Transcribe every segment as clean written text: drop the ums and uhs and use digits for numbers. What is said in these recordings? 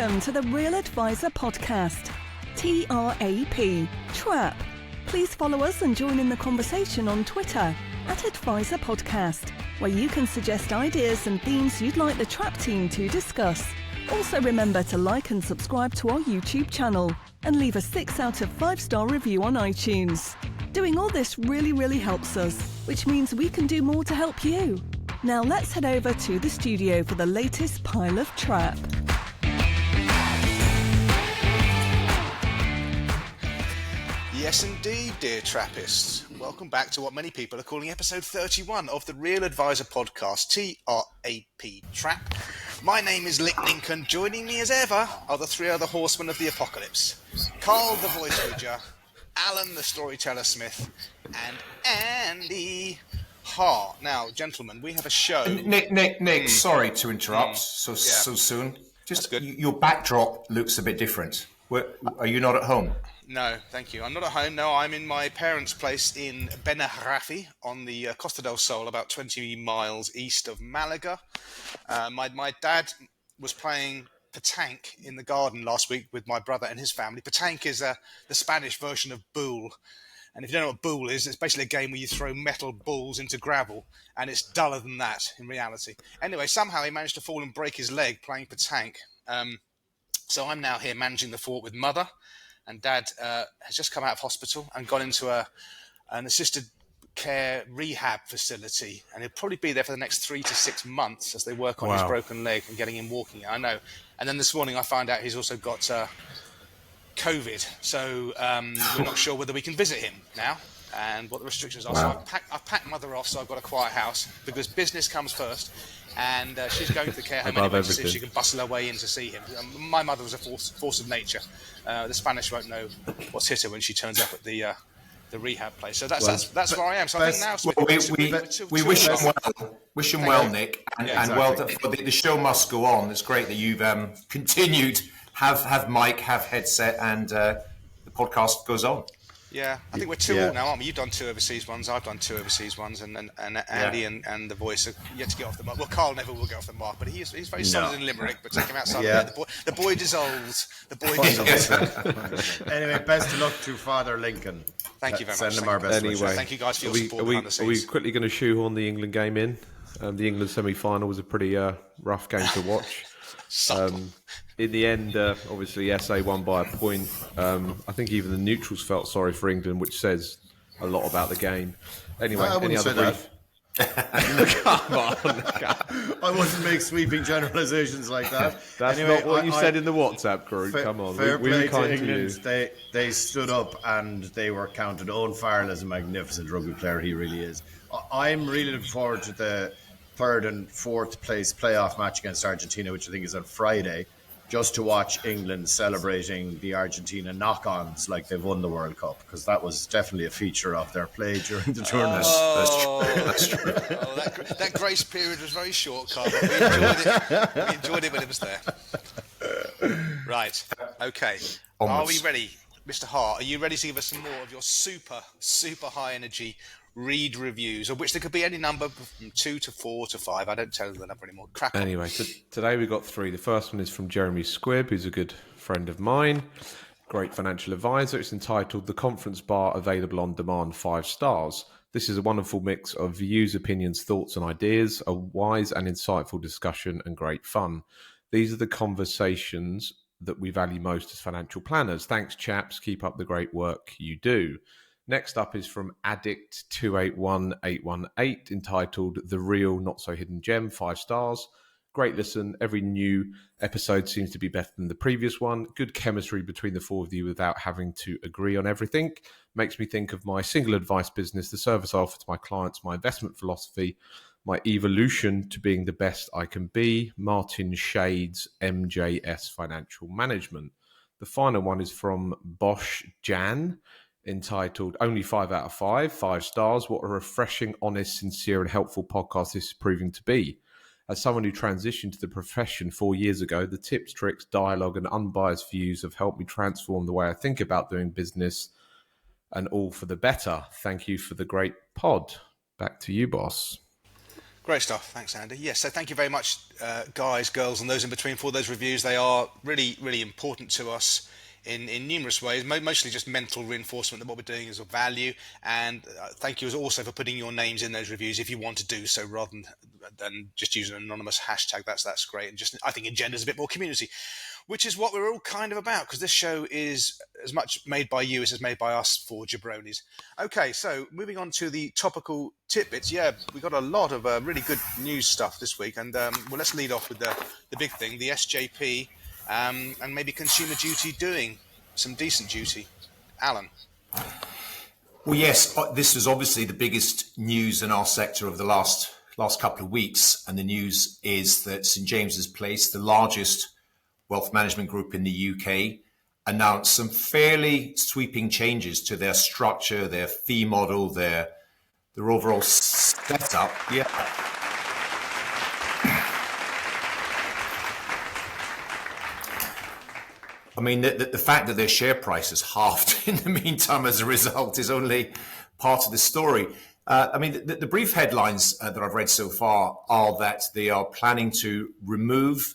Welcome to the Real Advisor Podcast, TRAP, TRAP. Please follow us and join in the conversation on Twitter @Advisor Podcast, where you can suggest ideas and themes you'd like the TRAP team to discuss. Also remember to like and subscribe to our YouTube channel and leave a 6 out of 5-star review on iTunes. Doing all this really helps us, which means we can do more to help you. Now let's head over to the studio for the latest pile of TRAP. Yes indeed, dear Trappists. Welcome back to what many people are calling episode 31 of the Real Advisor Podcast, TRAP, TRAP. My name is Lick Lincoln. Joining me as ever are the three other horsemen of the apocalypse. Carl the Voice Ridger, Alan the Storyteller Smith, and Andy Hart. Now, gentlemen, we have a show. Nick, sorry to interrupt so soon. Just your backdrop looks a bit different. Are you not at home? No, thank you. I'm not at home. No, I'm in my parents' place in Benarafi on the Costa del Sol, about 20 miles east of Malaga. My dad was playing petanque in the garden last week with my brother and his family. Petanque is the Spanish version of boule. And if you don't know what boule is, it's basically a game where you throw metal balls into gravel, and it's duller than that in reality. Anyway, somehow he managed to fall and break his leg playing petanque. So I'm now here managing the fort with Mother, and Dad has just come out of hospital and gone into an assisted care rehab facility, and he'll probably be there for the next 3 to 6 months as they work on his broken leg and getting him walking. I know. And then this morning I found out he's also got COVID, so we're not sure whether we can visit him now and what the restrictions are. So I've packed Mother off, so I've got a quiet house because business comes first. And she's going to the care home anyway to see if she can bustle her way in to see him. My mother was a force of nature. The Spanish won't know what's hit her when she turns up at the rehab place. So that's where I am. So I think now we wish him well, Nick, and well. The show must go on. It's great that you've continued have mic, have headset, and the podcast goes on. Yeah, I think we're two all now, aren't we? You've done 2 overseas ones, I've done 2 overseas ones, and Andy and the voice are yet to get off the mark. Well, Carl never will get off the mark, but he's very solid in Limerick, but take him outside. The boy dissolves. The boy dissolves. Anyway, best of luck to Father Lincoln. Thank you very much. Send him our best wishes. Thank you guys for your support behind the scenes. Are we quickly going to shoehorn the England game in? The England semi-final was a pretty rough game to watch. In the end, obviously, SA won by a point. I think even the neutrals felt sorry for England, which says a lot about the game. Anyway, any other brief? Come on. I wouldn't make sweeping generalisations like that. That's anyway, not what you said in the WhatsApp group. Come on. Fair play to England. They stood up and they were counted. Owen Farrell is a magnificent rugby player. He really is. I'm really looking forward to the 3rd and 4th place playoff match against Argentina, which I think is on Friday, just to watch England celebrating the Argentina knock-ons like they've won the World Cup, because that was definitely a feature of their play during the tournament. That's true. That grace period was very short, Carl, but we enjoyed it when it was there. Right, okay. Are we ready? Mr. Hart, are you ready to give us some more of your super high energy read reviews, of which there could be any number from 2 to 4 to 5. I don't tell you the number anymore. Crack on. Anyway, today we've got 3. The first one is from Jeremy Squibb, who's a good friend of mine, great financial advisor. It's entitled The Conference Bar Available on Demand, 5 stars. This is a wonderful mix of views, opinions, thoughts and ideas, a wise and insightful discussion and great fun. These are the conversations that we value most as financial planners. Thanks, chaps. Keep up the great work you do. Next up is from Addict281818, entitled The Real Not So Hidden Gem, 5 stars. Great listen. Every new episode seems to be better than the previous one. Good chemistry between the 4 of you without having to agree on everything. Makes me think of my single advice business, the service I offer to my clients, my investment philosophy, my evolution to being the best I can be. Martin Shades, MJS Financial Management. The final one is from Bosch Jan, entitled Only 5 out of 5, 5 stars. What a refreshing, honest, sincere and helpful podcast this is proving to be. As someone who transitioned to the profession 4 years ago, the tips, tricks, dialogue and unbiased views have helped me transform the way I think about doing business, and all for the better. Thank you for the great pod. Back to you, boss. Great stuff. Thanks, Andy. Yes, so thank you very much, guys, girls, and those in between for those reviews. They are really, really important to us in numerous ways, mostly just mental reinforcement that what we're doing is of value. And thank you also for putting your names in those reviews if you want to do so, rather than just use an anonymous hashtag. That's great. And just, I think, engenders a bit more community, which is what we're all kind of about, because this show is as much made by you as it's made by us four jabronis. Okay, so moving on to the topical tidbits. Yeah, we got a lot of really good news stuff this week, and well, let's lead off with the big thing, the SJP, and maybe Consumer Duty doing some decent duty. Alan. Well, yes, this was obviously the biggest news in our sector of the last couple of weeks, and the news is that St James's Place, the largest wealth management group in the UK, announced some fairly sweeping changes to their structure, their fee model, their overall setup. Yeah. I mean, the fact that their share price has halved in the meantime as a result is only part of the story. I mean, the brief headlines that I've read so far are that they are planning to remove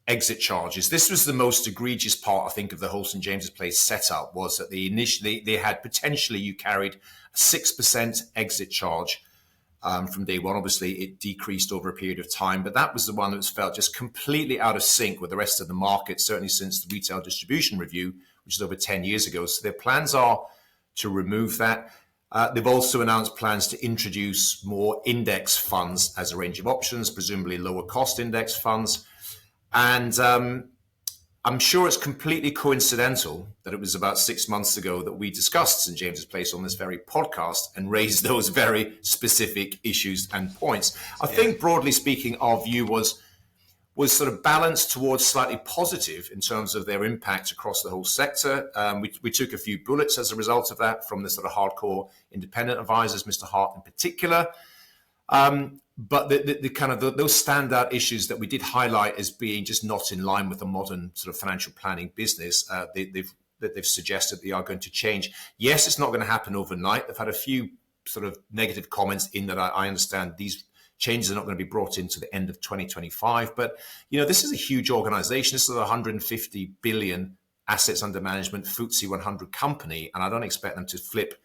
exit charges. This was the most egregious part, I think, of the whole St James's Place setup, was that they had potentially, you carried a 6% exit charge from day one. Obviously, it decreased over a period of time, but that was the one that was felt just completely out of sync with the rest of the market, certainly since the Retail Distribution Review, which is over 10 years ago. So their plans are to remove that. They've also announced plans to introduce more index funds as a range of options, presumably lower cost index funds. And I'm sure it's completely coincidental that it was about 6 months ago that we discussed St James's Place on this very podcast and raised those very specific issues and points. I think, broadly speaking, our view was sort of balanced towards slightly positive in terms of their impact across the whole sector. We took a few bullets as a result of that from the sort of hardcore independent advisors, Mr. Hart in particular. But the kind of those standout issues that we did highlight as being just not in line with the modern sort of financial planning business, they've suggested they are going to change. Yes, it's not going to happen overnight. They've had a few sort of negative comments in that I understand these changes are not going to be brought into the end of 2025. But, you know, this is a huge organization. This is a 150 billion assets under management FTSE 100 company, and I don't expect them to flip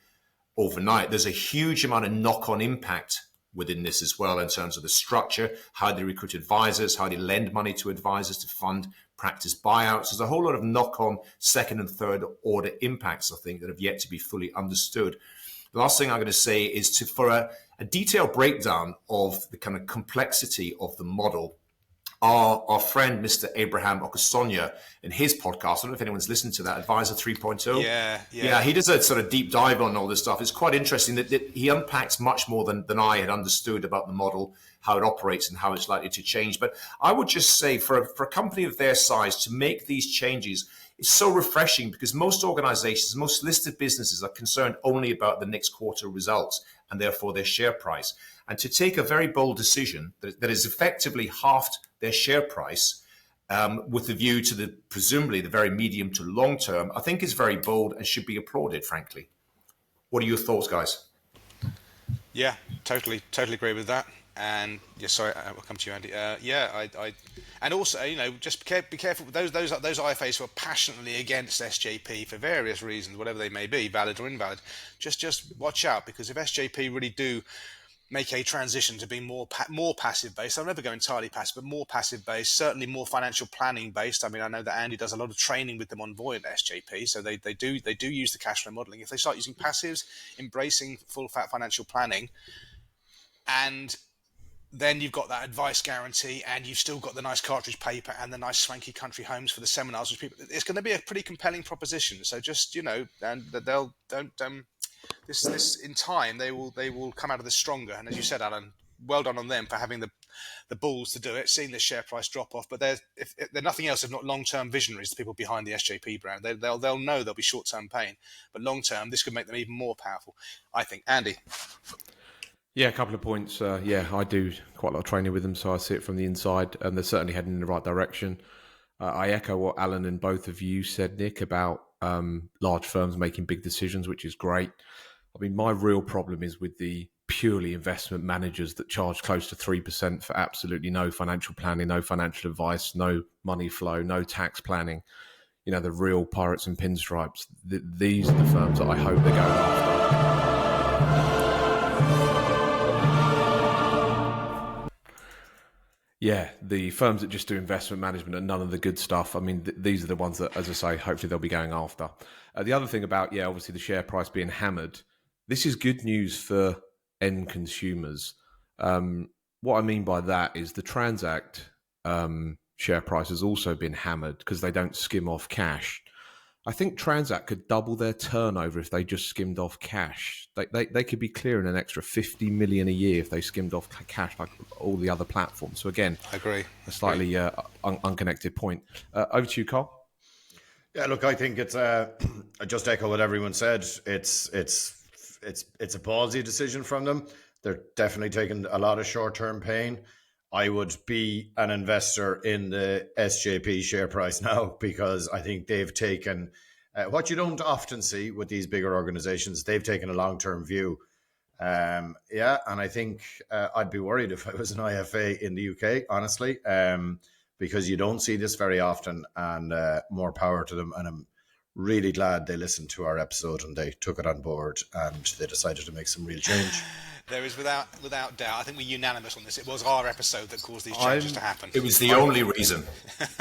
overnight. There's a huge amount of knock-on impact within this as well, in terms of the structure, how they recruit advisors, how they lend money to advisors to fund practice buyouts. There's a whole lot of knock-on second and third order impacts, I think, that have yet to be fully understood. The last thing I'm going to say is for a detailed breakdown of the kind of complexity of the model, our friend, Mr. Abraham Okosonia, in his podcast, I don't know if anyone's listened to that, Advisor 3.0. Yeah, he does a sort of deep dive on all this stuff. It's quite interesting that he unpacks much more than I had understood about the model, how it operates and how it's likely to change. But I would just say for a company of their size to make these changes is so refreshing, because most organizations, most listed businesses are concerned only about the next quarter results and therefore their share price. And to take a very bold decision that is effectively halved their share price with the view to presumably the very medium to long term, I think is very bold and should be applauded, frankly. What are your thoughts, guys? Yeah, totally agree with that. And yeah, sorry, I'll come to you, Andy. I and also, you know, just be careful with those IFAs who are passionately against SJP for various reasons, whatever they may be, valid or invalid. Just watch out, because if SJP really do make a transition to being more passive based, I'll never go entirely passive, but more passive based, certainly more financial planning based. I mean, I know that Andy does a lot of training with them on Voyant SJP, so they do use the cash flow modeling. If they start using passives, embracing full fat financial planning, and then you've got that advice guarantee, and you've still got the nice cartridge paper and the nice swanky country homes for the seminars, which people, it's going to be a pretty compelling proposition. So just, you know, and they'll this in time they will come out of this stronger. And as you said, Alan, well done on them for having the balls to do it, seeing the share price drop off. But if they're nothing else if not long-term visionaries, the people behind the SJP brand. They'll know there'll be short-term pain, but long-term this could make them even more powerful, I think. Andy. Yeah, a couple of points. I do quite a lot of training with them, so I see it from the inside, and they're certainly heading in the right direction. I echo what Alan and both of you said, Nick, about large firms making big decisions, which is great. I mean, my real problem is with the purely investment managers that charge close to 3% for absolutely no financial planning, no financial advice, no money flow, no tax planning. You know, the real pirates and pinstripes. These are the firms that I hope they're going after. Yeah, the firms that just do investment management and none of the good stuff. I mean, these are the ones that, as I say, hopefully they'll be going after. The other thing about, obviously the share price being hammered, this is good news for end consumers. What I mean by that is the Transact share price has also been hammered because they don't skim off cash. I think Transact could double their turnover if they just skimmed off cash. They could be clearing an extra 50 million a year if they skimmed off cash like all the other platforms. So again, I agree. A slightly unconnected point. Over to you, Carl. Yeah, look, I think it's I just echo what everyone said. It's a ballsy decision from them. They're definitely taking a lot of short-term pain. I would be an investor in the SJP share price now because I think they've taken what you don't often see with these bigger organizations. They've taken a long-term view. And I think I'd be worried if I was an IFA in the UK, honestly, because you don't see this very often, and more power to them. And I'm really glad they listened to our episode and they took it on board and they decided to make some real change. There is without doubt. I think we're unanimous on this. It was our episode that caused these changes to happen. It was the only reason.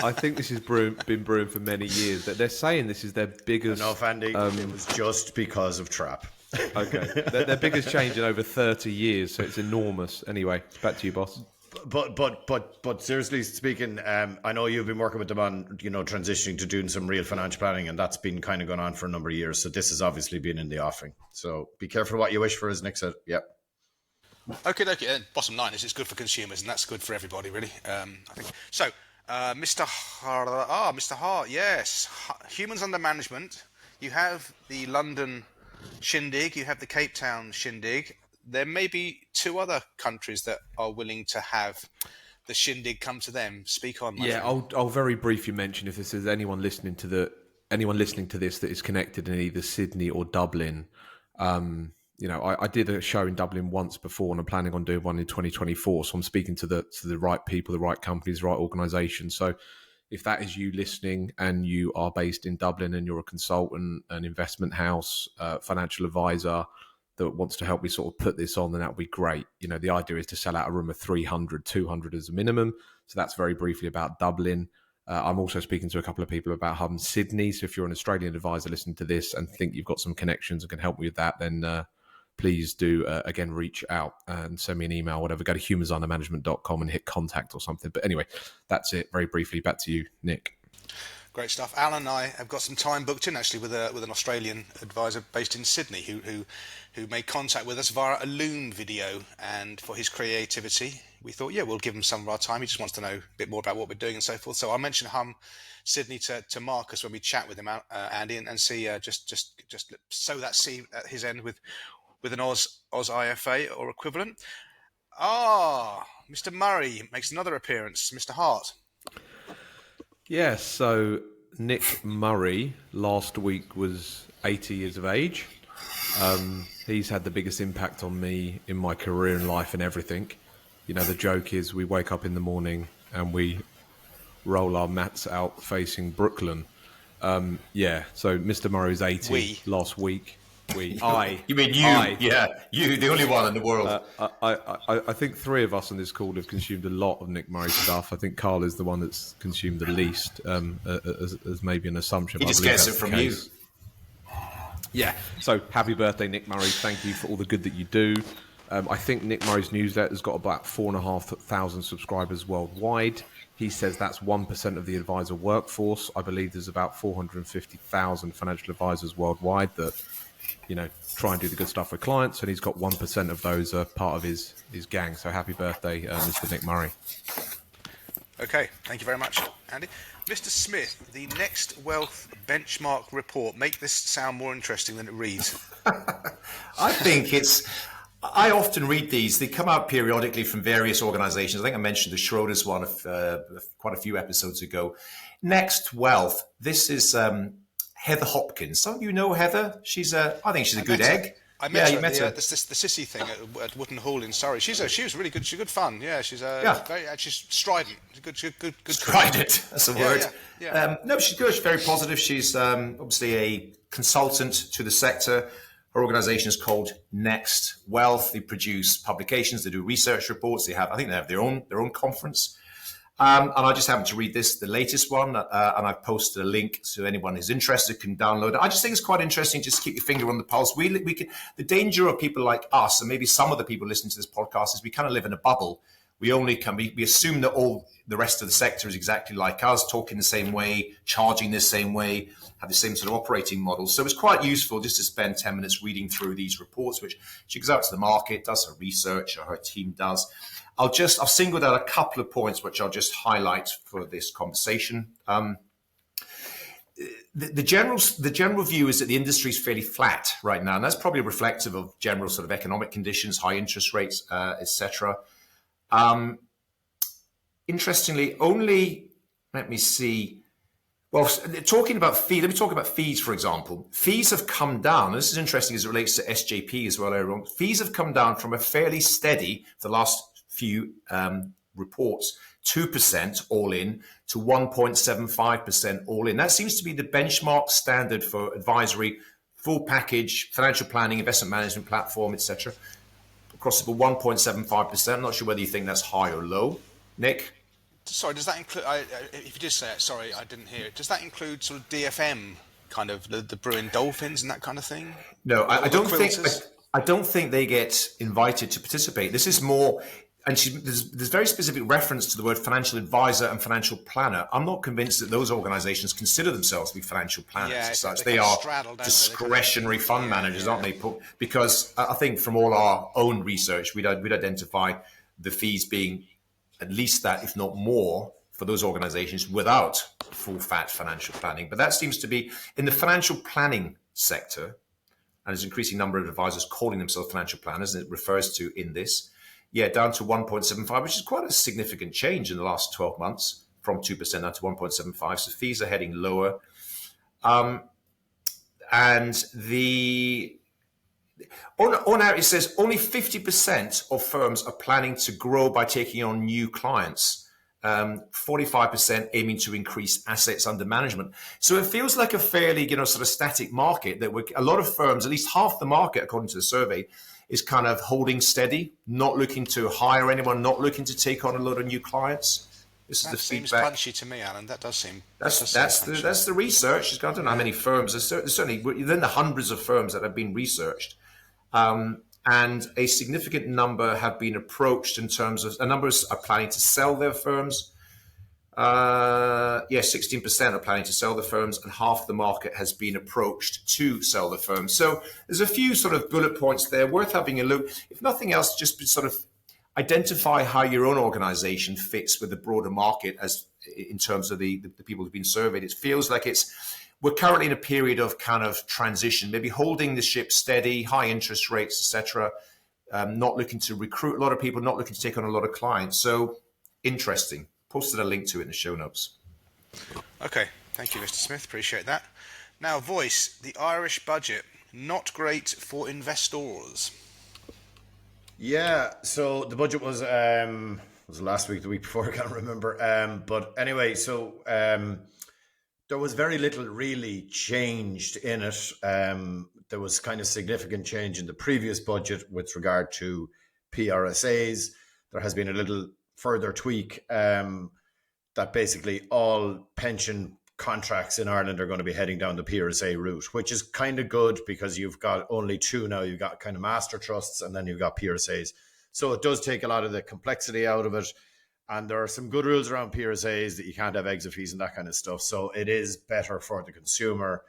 I think this has been brewing for many years. That they're saying this is their biggest. No, Andy, it was just because of Trap. Okay, their biggest change in over 30 years, so it's enormous. Anyway, back to you, boss. But seriously speaking, I know you've been working with them on, transitioning to doing some real financial planning, and that's been kind of going on for a number of years. So this has obviously been in the offing. So be careful what you wish for, as Nick said. Yep. Okay. And bottom line is it's good for consumers, and that's good for everybody, really. I think so. Mr. Hart, yes. Humans under management. You have the London shindig. You have the Cape Town shindig. There may be 2 other countries that are willing to have the shindig come to them. Speak on. Yeah, I'll very briefly mention if this is anyone listening to this that is connected in either Sydney or Dublin. I did a show in Dublin once before, and I'm planning on doing one in 2024. So I'm speaking to the right people, the right companies, the right organisations. So if that is you listening and you are based in Dublin and you're a consultant, an investment house, financial advisor that wants to help me sort of put this on, then that would be great. The idea is to sell out a room of 300, 200 as a minimum. So that's very briefly about Dublin. I'm also speaking to a couple of people about Sydney. So if you're an Australian advisor listening to this and think you've got some connections and can help me with that, then please do, again, reach out and send me an email, whatever. Go to humansundermanagement.com and hit contact or something. But anyway, that's it. Very briefly, back to you, Nick. Great stuff. Alan and I have got some time booked in actually with an Australian advisor based in Sydney who made contact with us via a Loom video, and for his creativity, we thought, we'll give him some of our time. He just wants to know a bit more about what we're doing and so forth. So I'll mention Sydney to Marcus when we chat with him, Andy, and see just sow that seed at his end with an Oz IFA or equivalent. Mr. Murray makes another appearance. Mr. Hart. Yeah, so Nick Murray last week was 80 years of age. He's had the biggest impact on me in my career and life and everything. The joke is we wake up in the morning and we roll our mats out facing Brooklyn. So Mr. Murray's 80 last week. You mean you? You, the only one in the world. I think 3 of us on this call have consumed a lot of Nick Murray stuff. I think Carl is the one that's consumed the least, as maybe an assumption. He just gets it from you. Yeah. So happy birthday, Nick Murray. Thank you for all the good that you do. I think Nick Murray's newsletter's got about 4,500 subscribers worldwide. He says that's 1% of the advisor workforce. I believe there's about 450,000 financial advisors worldwide that try and do the good stuff for clients, and he's got 1% of those are part of his gang. So happy birthday, Mr. Nick Murray. Okay, thank you very much, Andy. Mr. Smith, the NextWealth benchmark report. Make this sound more interesting than it reads. I often read these. They come out periodically from various organizations. I think I mentioned the Schroders one quite a few episodes ago. Next Wealth. This is Heather Hopkins. Some of you know Heather. I think she's a good egg. I met her you at met her. the Sissy thing at Wootton Hall in Surrey. She was really good. She's good fun. Yeah, she's she's strident. Good. Strident. That's a word. Yeah. No, she's good. She's very positive. She's obviously a consultant to the sector. Her organisation is called NextWealth. They produce publications. They do research reports. I think they have their own conference. And I just happened to read the latest one, and I've posted a link so anyone who's interested can download it. I just think it's quite interesting. Just keep your finger on the pulse. We can. The danger of people like us, and maybe some of the people listening to this podcast, is we kind of live in a bubble. We assume that all the rest of the sector is exactly like us, talking the same way, charging the same way, have the same sort of operating model. So it's quite useful just to spend 10 minutes reading through these reports, which she goes out to the market, does her research, or her team does. I've singled out a couple of points which I'll just highlight for this conversation. The general view is that the industry is fairly flat right now, and that's probably reflective of general sort of economic conditions, high interest rates, etc. Interestingly, let me see. Well, talking about fees, let me talk about fees, for example. Fees have come down. This is interesting as it relates to SJP as well, everyone. Fees have come down from a fairly steady, the last few reports, 2% all in to 1.75% all in. That seems to be the benchmark standard for advisory, full package, financial planning, investment management platform, etc. Across the 1.75%. I'm not sure whether you think that's high or low. Nick? Sorry, does that include, if you did say it, sorry, I didn't hear it. Does that include sort of DFM, kind of the Bruin Dolphins and that kind of thing? No, I don't think they get invited to participate. This is more, and there's very specific reference to the word financial advisor and financial planner. I'm not convinced that those organizations consider themselves to be financial planners as such. They are discretionary fund managers, aren't they? Because I think from all our own research, we'd identify the fees being at least that, if not more, for those organizations without full-fat financial planning. But that seems to be in the financial planning sector, and there's an increasing number of advisors calling themselves financial planners, and it refers to in this, down to 1.75, which is quite a significant change in the last 12 months, from 2% down to 1.75. So fees are heading lower. And on average, it says only 50% of firms are planning to grow by taking on new clients. 45% aiming to increase assets under management. So it feels like a fairly, sort of static market that a lot of firms, at least half the market, according to the survey, is kind of holding steady, not looking to hire anyone, not looking to take on a lot of new clients. This is the feedback. That seems punchy to me, Alan. That does seem. That's the research. I don't know how many firms. There's certainly within the hundreds of firms that have been researched. And a significant number have been approached in terms of, a number are planning to sell their firms. 16% are planning to sell the firms, and half the market has been approached to sell the firms. So there's a few sort of bullet points there worth having a look. If nothing else, just sort of identify how your own organization fits with the broader market as in terms of the people who've been surveyed. It feels like we're currently in a period of kind of transition, maybe holding the ship steady, high interest rates, etc. Not looking to recruit a lot of people, not looking to take on a lot of clients. So interesting. Posted a link to it in the show notes. Okay, thank you, Mr. Smith. Appreciate that. Now, Voice, the Irish budget, not great for investors. Yeah, so the budget was last week, the week before, I can't remember. But anyway, so there was very little really changed in it. There was kind of significant change in the previous budget with regard to PRSAs. There has been a little further tweak that basically all pension contracts in Ireland are going to be heading down the PRSA route, which is kind of good because you've got only two now. You've got kind of master trusts and then you've got PRSAs. So it does take a lot of the complexity out of it. And there are some good rules around PRSAs that you can't have exit fees and that kind of stuff. So it is better for the consumer.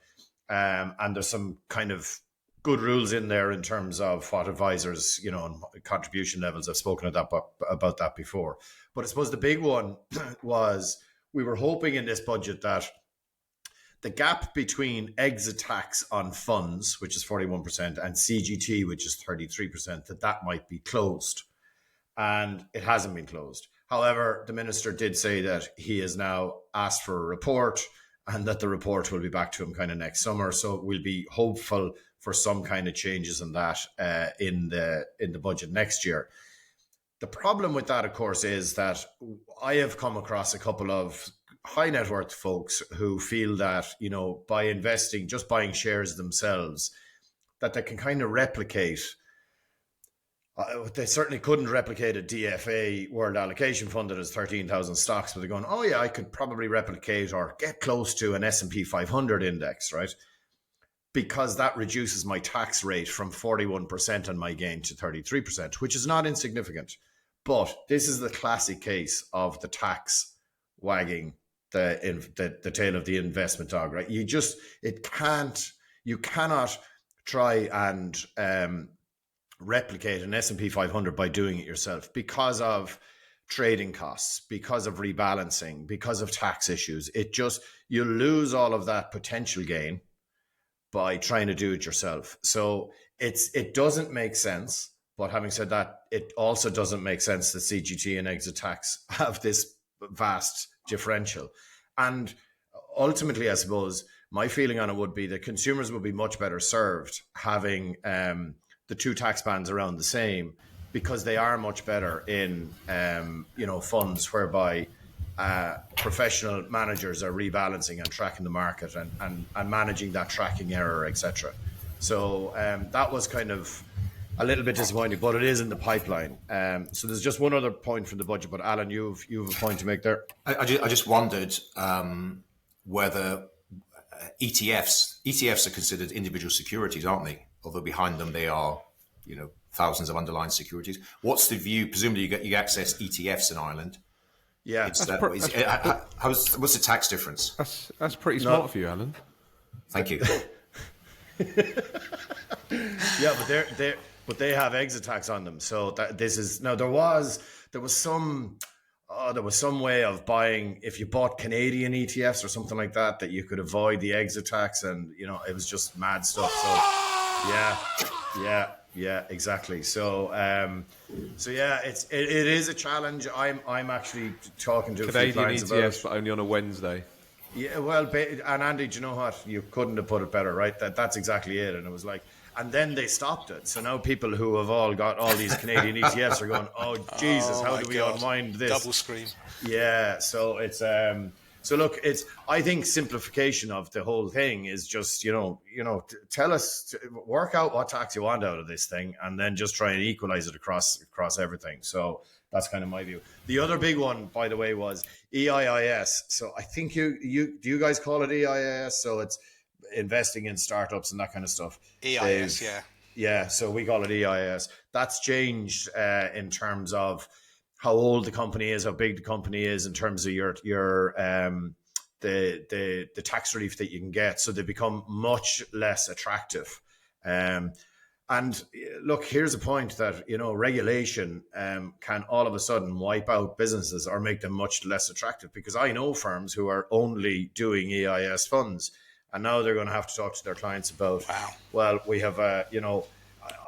And there's some kind of good rules in there in terms of what advisors, and contribution levels. I've spoken about that before. But I suppose the big one was we were hoping in this budget that the gap between exit tax on funds, which is 41%, and CGT, which is 33%, that might be closed. And it hasn't been closed. However, the minister did say that he has now asked for a report and that the report will be back to him kind of next summer. So we'll be hopeful for some kind of changes in that in the budget next year. The problem with that, of course, is that I have come across a couple of high net worth folks who feel that, you know, by investing, just buying shares themselves, that they can kind of replicate. They certainly couldn't replicate a DFA World Allocation Fund that has 13,000 stocks, but they're going, oh yeah, I could probably replicate or get close to an S&P 500 index, right? Because that reduces my tax rate from 41% on my gain to 33%, which is not insignificant. But this is the classic case of the tax wagging the tail of the investment dog, right? You cannot try and replicate an S&P 500 by doing it yourself because of trading costs, because of rebalancing, because of tax issues. You lose all of that potential gain by trying to do it yourself. So it doesn't make sense. But having said that, it also doesn't make sense that CGT and exit tax have this vast differential. And ultimately, I suppose, my feeling on it would be that consumers would be much better served having the two tax bands around the same, because they are much better in funds whereby professional managers are rebalancing and tracking the market and managing that tracking error, etc. So that was kind of a little bit disappointing, but it is in the pipeline. So there's just one other point from the budget, but Alan, you have a point to make there. I just wondered whether ETFs are considered individual securities, aren't they? Although behind them they are, thousands of underlying securities. What's the view? Presumably you access ETFs in Ireland. Yeah. What's the tax difference? That's pretty smart for you, Alan. Thank you. Yeah, but they have exit tax on them. So there was some way of buying, if you bought Canadian ETFs or something like that you could avoid the exit tax, and it was just mad stuff. So yeah, exactly. So yeah, it is a challenge. I'm actually talking to Canadian a few clients ETFs, about it. but only on a Wednesday. Yeah, well, and Andy, do you know what? You couldn't have put it better, right? That's exactly it. And it was like, and then they stopped it. So now people who have all got all these Canadian ETFs are going, oh, Jesus, how do we unwind this? Double scream. Yeah, so it's... So look, I think simplification of the whole thing is just, tell us, work out what tax you want out of this thing, and then just try and equalize it across everything. So that's kind of my view. The other big one, by the way, was EIIS. So I think do you guys call it EIIS? So it's investing in startups and that kind of stuff. EIS, yeah. Yeah, so we call it EIS. That's changed in terms of how old the company is, how big the company is, in terms of your the tax relief that you can get. So they become much less attractive. And look, here's a point that regulation can all of a sudden wipe out businesses or make them much less attractive. Because I know firms who are only doing EIS funds, and now they're going to have to talk to their clients about, well, we have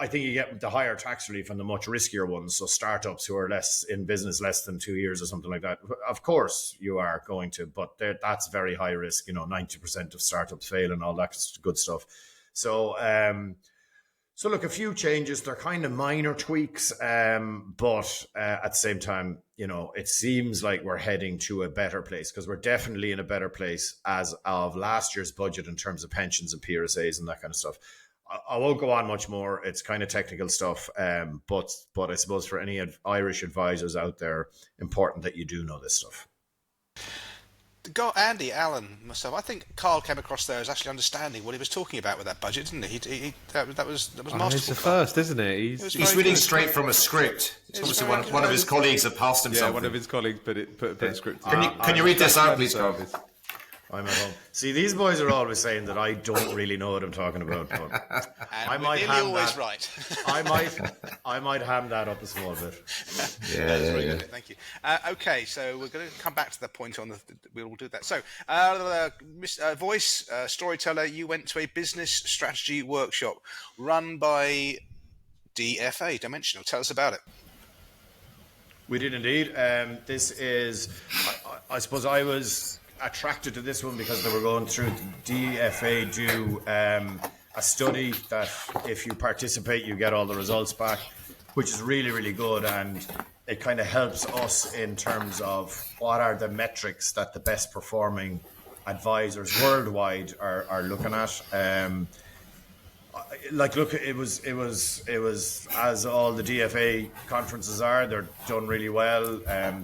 I think you get the higher tax relief on the much riskier ones. So startups who are in business less than 2 years or something like that. Of course you are going to, but that's very high risk. 90% of startups fail and all that good stuff. So, so look, a few changes. They're kind of minor tweaks, but at the same time, it seems like we're heading to a better place, because we're definitely in a better place as of last year's budget in terms of pensions and PRSAs and that kind of stuff. I won't go on much more. It's kind of technical stuff, but I suppose for any Irish advisors out there, important that you do know this stuff. Andy, Alan, myself, I think Carl came across there as actually understanding what he was talking about with that budget, didn't he? That was masterful. It's the first, isn't it? He's reading straight from a script. It's obviously one of his colleagues have passed him something. Yeah, one of his colleagues put a script. Can you read this out, please, Carl? I'm at home. See, these boys are always saying that I don't really know what I'm talking about, but I might ham that. Right. I might ham that up a small bit. Yeah. Thank you. Okay, so we're going to come back to the point on we'll do that. So, voice storyteller, you went to a business strategy workshop run by DFA, Dimensional. Tell us about it. We did indeed. This is, I suppose I was attracted to this one because they were going through DFA a study that if you participate, you get all the results back, which is really, really good. And it kind of helps us in terms of what are the metrics that the best performing advisors worldwide are looking at. Look, it was as all the DFA conferences are. They're done really well.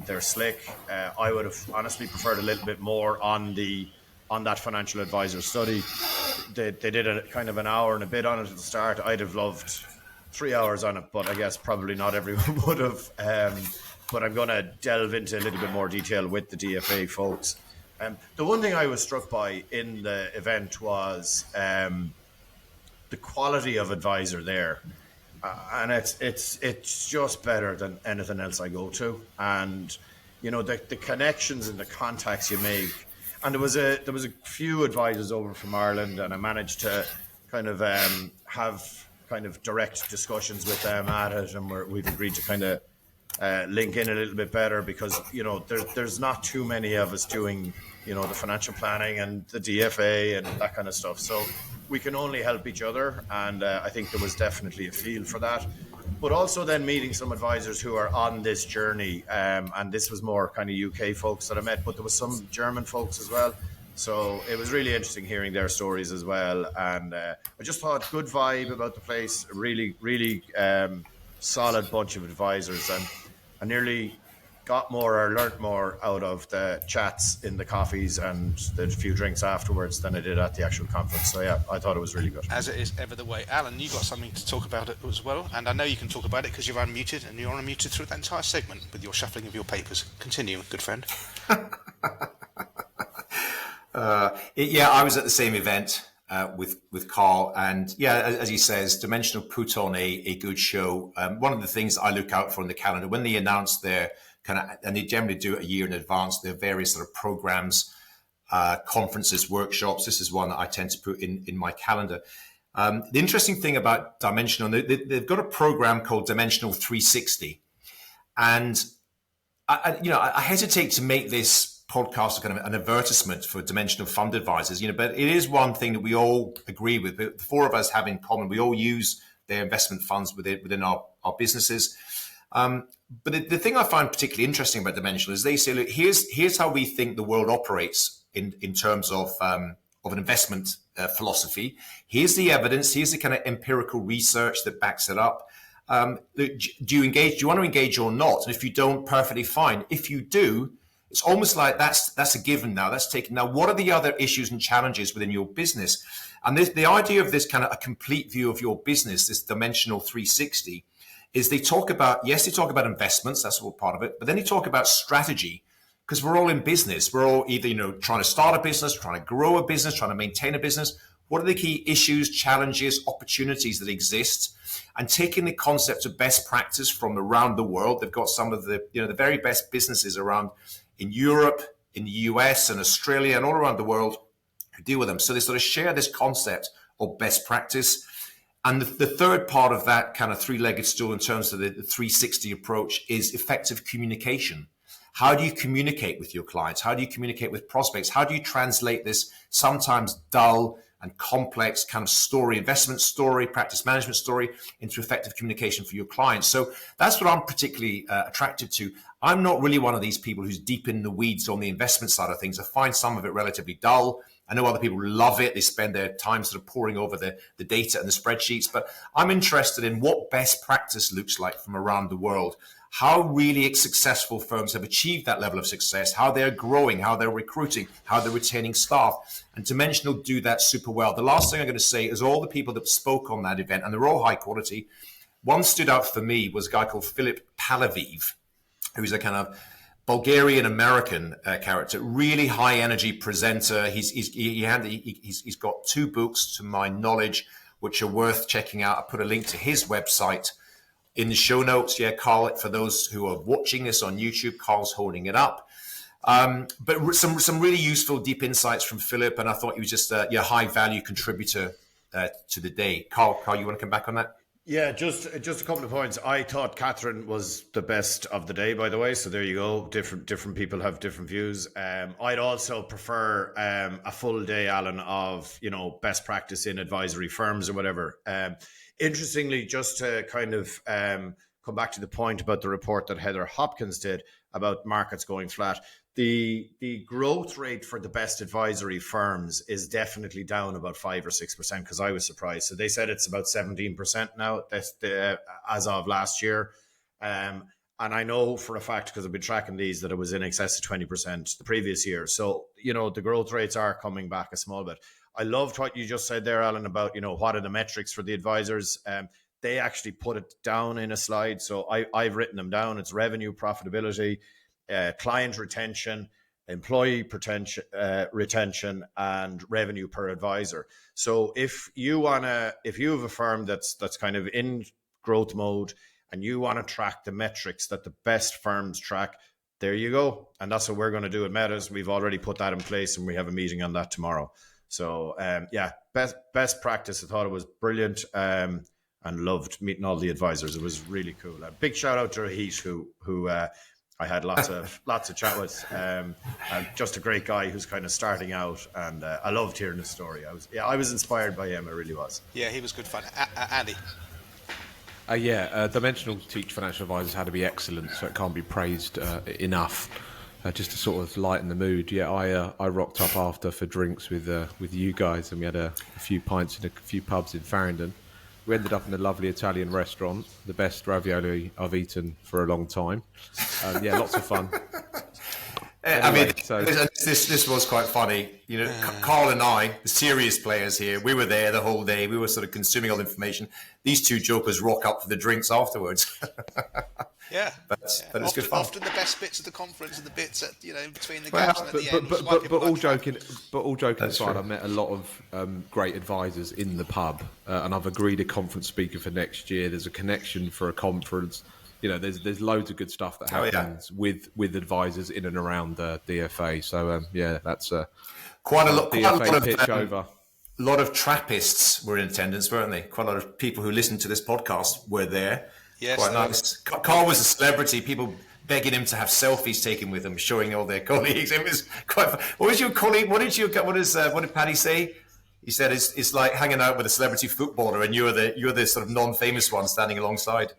They're slick. I would have honestly preferred a little bit more on that financial advisor study. They did a kind of an hour and a bit on it at the start. I'd have loved 3 hours on it, but I guess probably not everyone would have. But I'm going to delve into a little bit more detail with the DFA folks. The one thing I was struck by in the event was the quality of advisor there, and it's just better than anything else I go to. And the connections and the contacts you make. And there was a few advisors over from Ireland, and I managed to kind of have kind of direct discussions with them at it, and we've agreed to kind of link in a little bit better because there's not too many of us doing the financial planning and the DFA and that kind of stuff. So we can only help each other, and I think there was definitely a feel for that. But also then meeting some advisors who are on this journey, and this was more kind of UK folks that I met, but there was some German folks as well. So it was really interesting hearing their stories as well. And I just thought good vibe about the place, a really, really solid bunch of advisors. And I nearly got more or learnt more out of the chats in the coffees and the few drinks afterwards than I did at the actual conference. So yeah, I thought it was really good. As it is ever the way. Alan, you got something to talk about it as well, and I know you can talk about it because you're unmuted, and you're unmuted through that entire segment with your shuffling of your papers. Continue, good friend. I was at the same event with Carl, and as he says, Dimensional put on a good show. One of the things I look out for in the calendar when they announce their and they generally do it a year in advance, there are various sort of programs, conferences, workshops. This is one that I tend to put in my calendar. The interesting thing about Dimensional, they've got a program called Dimensional 360, and I hesitate to make this podcast kind of an advertisement for Dimensional fund advisors, but it is one thing that we all agree with. The four of us have in common. We all use their investment funds within our businesses. But the thing I find particularly interesting about Dimensional is they say, look, here's how we think the world operates in terms of an investment philosophy. Here's the evidence. Here's the kind of empirical research that backs it up. Do you engage? Do you want to engage or not? And if you don't, perfectly fine. If you do, it's almost like that's a given now. That's taken. Now, what are the other issues and challenges within your business? And the idea of this kind of a complete view of your business, this Dimensional 360, is they talk about investments, that's all part of it, but then they talk about strategy, because we're all in business. We're all either, trying to start a business, trying to grow a business, trying to maintain a business. What are the key issues, challenges, opportunities that exist? And taking the concept of best practice from around the world. They've got some of the very best businesses around in Europe, in the US and Australia and all around the world who deal with them. So they sort of share this concept of best practice. And the third part of that kind of three-legged stool in terms of the 360 approach is effective communication. How do you communicate with your clients? How do you communicate with prospects? How do you translate this sometimes dull and complex kind of story, investment story, practice management story into effective communication for your clients? So that's what I'm particularly attracted to. I'm not really one of these people who's deep in the weeds on the investment side of things. I find some of it relatively dull. I know other people love it. They spend their time sort of poring over the data and the spreadsheets, but I'm interested in what best practice looks like from around the world, how really successful firms have achieved that level of success, how they're growing, how they're recruiting, how they're retaining staff. And Dimensional do that super well. The last thing I'm going to say is all the people that spoke on that event, and they're all high quality. One stood out for me was a guy called Philip Palaviv, who's a kind of Bulgarian American character, really high energy presenter. He's got 2 books, to my knowledge, which are worth checking out. I put a link to his website in the show notes. Yeah, Carl, for those who are watching this on YouTube, Carl's holding it up. But some really useful, deep insights from Philip, and I thought he was just a high value contributor to the day. Carl, you want to come back on that? Yeah, just a couple of points. I thought Catherine was the best of the day, by the way. So there you go. Different people have different views. I'd also prefer a full day, Alan, of best practice in advisory firms or whatever. Interestingly, just to kind of come back to the point about the report that Heather Hopkins did about markets going flat. The growth rate for the best advisory firms is definitely down about 5 or 6%, because I was surprised. So they said it's about 17% now as of last year. And I know for a fact, because I've been tracking these, that it was in excess of 20% the previous year. So, the growth rates are coming back a small bit. I loved what you just said there, Alan, about, what are the metrics for the advisors. They actually put it down in a slide. So I've written them down. It's revenue, profitability, client retention, employee retention, and revenue per advisor. So if you have a firm that's kind of in growth mode and you want to track the metrics that the best firms track, there you go. And that's what we're going to do at Metas. We've already put that in place, and we have a meeting on that tomorrow. So best practice. I thought it was brilliant. And loved meeting all the advisors. It was really cool. A big shout out to Rahit, who I had lots of chat with. And just a great guy who's kind of starting out, and I loved hearing his story. I was inspired by him. I really was. Yeah, he was good fun. Andy. Dimensional teach financial advisors how to be excellent, so it can't be praised enough. Just to sort of lighten the mood. Yeah, I rocked up after for drinks with you guys, and we had a few pints in a few pubs in Farringdon. We ended up in a lovely Italian restaurant, the best ravioli I've eaten for a long time. Lots of fun. Anyway, this was quite funny. Carl and I, the serious players here, we were there the whole day. We were sort of consuming all the information. These two jokers rock up for the drinks afterwards. Yeah, but it's good fun. Often the best bits of the conference are the bits at between the gaps and at the end. But all joking aside, I met a lot of great advisors in the pub, and I've agreed a conference speaker for next year. There's a connection for a conference. There's loads of good stuff that happens with advisors in and around the DFA. So that's quite a lot. DFA pitch over. A lot of TRAPists were in attendance, weren't they? Quite a lot of people who listened to this podcast were there. Yes, quite nice. Carl was a celebrity. People begging him to have selfies taken with him, showing all their colleagues. It was quite fun. What was your colleague? What did Paddy say? He said it's like hanging out with a celebrity footballer, and you're the sort of non-famous one standing alongside.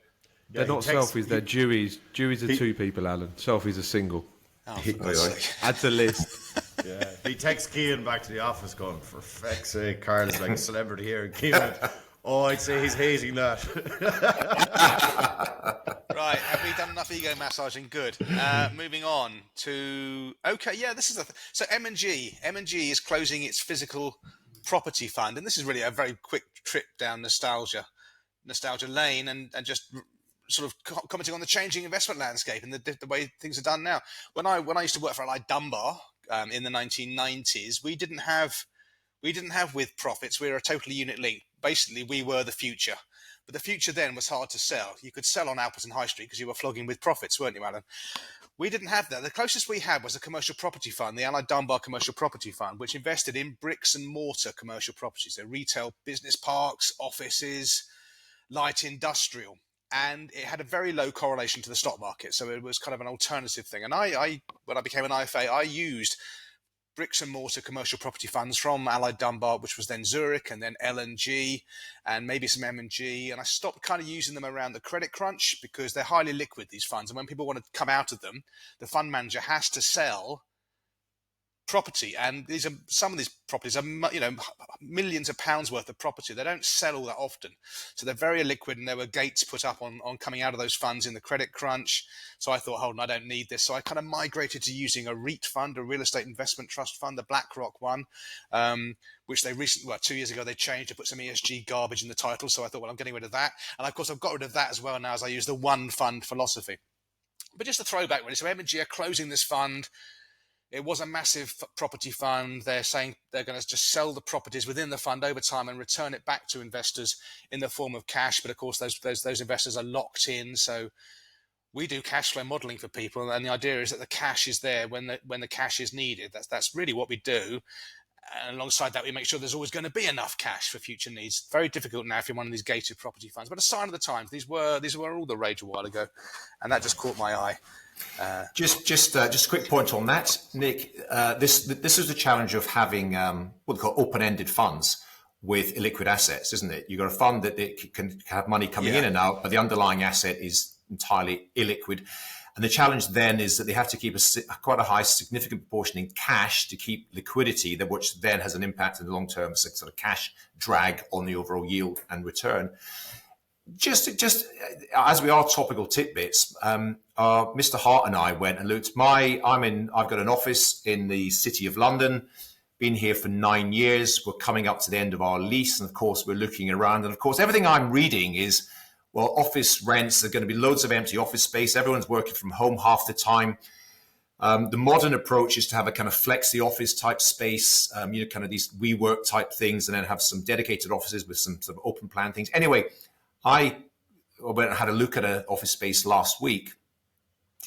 They're not selfies. They're Deweys. Deweys are two people, Alan. Selfies are single. Add to list. Yeah, he texts Keane back to the office going, "For feck's sake, Carl's like a celebrity here." And Keane went, "Oh, I'd say he's hating that." Right, have we done enough ego massaging? Good. Moving on to this is so M&G is closing its physical property fund, and this is really a very quick trip down nostalgia lane, and just sort of commenting on the changing investment landscape and the way things are done now. When I used to work for Allied Dunbar in the 1990s, we didn't have with profits. We were a totally unit linked. Basically, we were the future. But the future then was hard to sell. You could sell on Alperton High Street because you were flogging with profits, weren't you, Alan? We didn't have that. The closest we had was a commercial property fund, the Allied Dunbar Commercial Property Fund, which invested in bricks and mortar commercial properties, so retail, business parks, offices, light industrial. And it had a very low correlation to the stock market, so it was kind of an alternative thing. And I when I became an IFA, I used bricks and mortar commercial property funds from Allied Dunbar, which was then Zurich, and then L&G, and maybe some M&G. And I stopped kind of using them around the credit crunch because they're highly liquid, these funds. And when people want to come out of them, the fund manager has to sell property, and some of these properties are millions of pounds worth of property. They don't sell all that often, so they're very illiquid, and there were gates put up on coming out of those funds in the credit crunch. So I thought, hold on, I don't need this. So I kind of migrated to using a REIT fund, a real estate investment trust fund, the BlackRock one, which they recently, 2 years ago, they changed to put some ESG garbage in the title. So I thought, well, I'm getting rid of that, and of course I've got rid of that as well now as I use the one fund philosophy. But just a throwback really. So M&G are closing this fund. It was a massive property fund. They're saying they're going to just sell the properties within the fund over time and return it back to investors in the form of cash. But of course, those investors are locked in. So we do cash flow modeling for people, and the idea is that the cash is there when the cash is needed. That's really what we do. And alongside that, we make sure there's always going to be enough cash for future needs. Very difficult now if you're one of these gated property funds, but a sign of the times. These were all the rage a while ago, and that just caught my eye. Just a quick point on that, Nick. This is the challenge of having what they call open-ended funds with illiquid assets, isn't it? You've got a fund that it can have money coming in and out, but the underlying asset is entirely illiquid. And the challenge then is that they have to keep quite a high, significant proportion in cash to keep liquidity, which then has an impact in the long term, sort of cash drag on the overall yield and return. Just as we are topical tidbits, Mr. Hart and I went and looked. I've got an office in the City of London. Been here for 9 years. We're coming up to the end of our lease, and of course, we're looking around. And of course, everything I'm reading is, well, office rents. There's going to be loads of empty office space. Everyone's working from home half the time. The modern approach is to have a kind of flexi office type space, kind of these WeWork type things, and then have some dedicated offices with some sort of open plan things. Anyway, I went and had a look at an office space last week.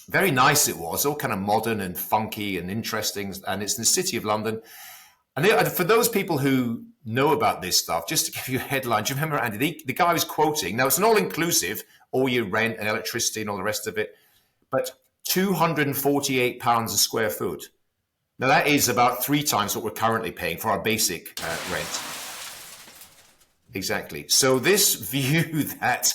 Very nice it was, all kind of modern and funky and interesting, and it's in the City of London. And for those people who know about this stuff, just to give you a headline, do you remember, Andy, the guy was quoting, now it's an all-inclusive, all your rent and electricity and all the rest of it, but £248 a square foot. Now that is about 3 times what we're currently paying for our basic rent. Exactly. So this view that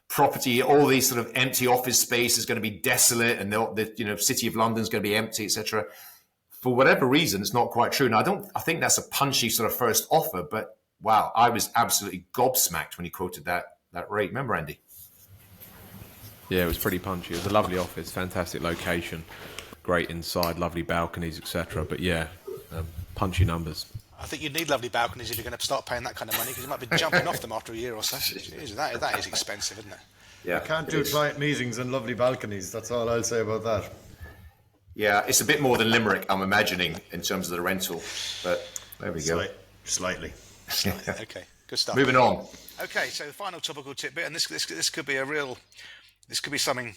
property, all these sort of empty office space is going to be desolate and the City of London is going to be empty, etc., for whatever reason, it's not quite true. Now, I think that's a punchy sort of first offer, but wow, I was absolutely gobsmacked when he quoted that rate. Remember, Andy? Yeah, it was pretty punchy. It was a lovely office, fantastic location, great inside, lovely balconies, etc. But yeah, punchy numbers. I think you need lovely balconies if you're going to start paying that kind of money, because you might be jumping off them after a year or so. Jeez, that is expensive, isn't it? Yeah, you can't do client meetings and lovely balconies. That's all I'll say about that. Yeah, it's a bit more than Limerick, I'm imagining, in terms of the rental. But there we go. Slightly. Okay, good stuff. Moving on. Okay, so the final topical tidbit, and this could be this could be something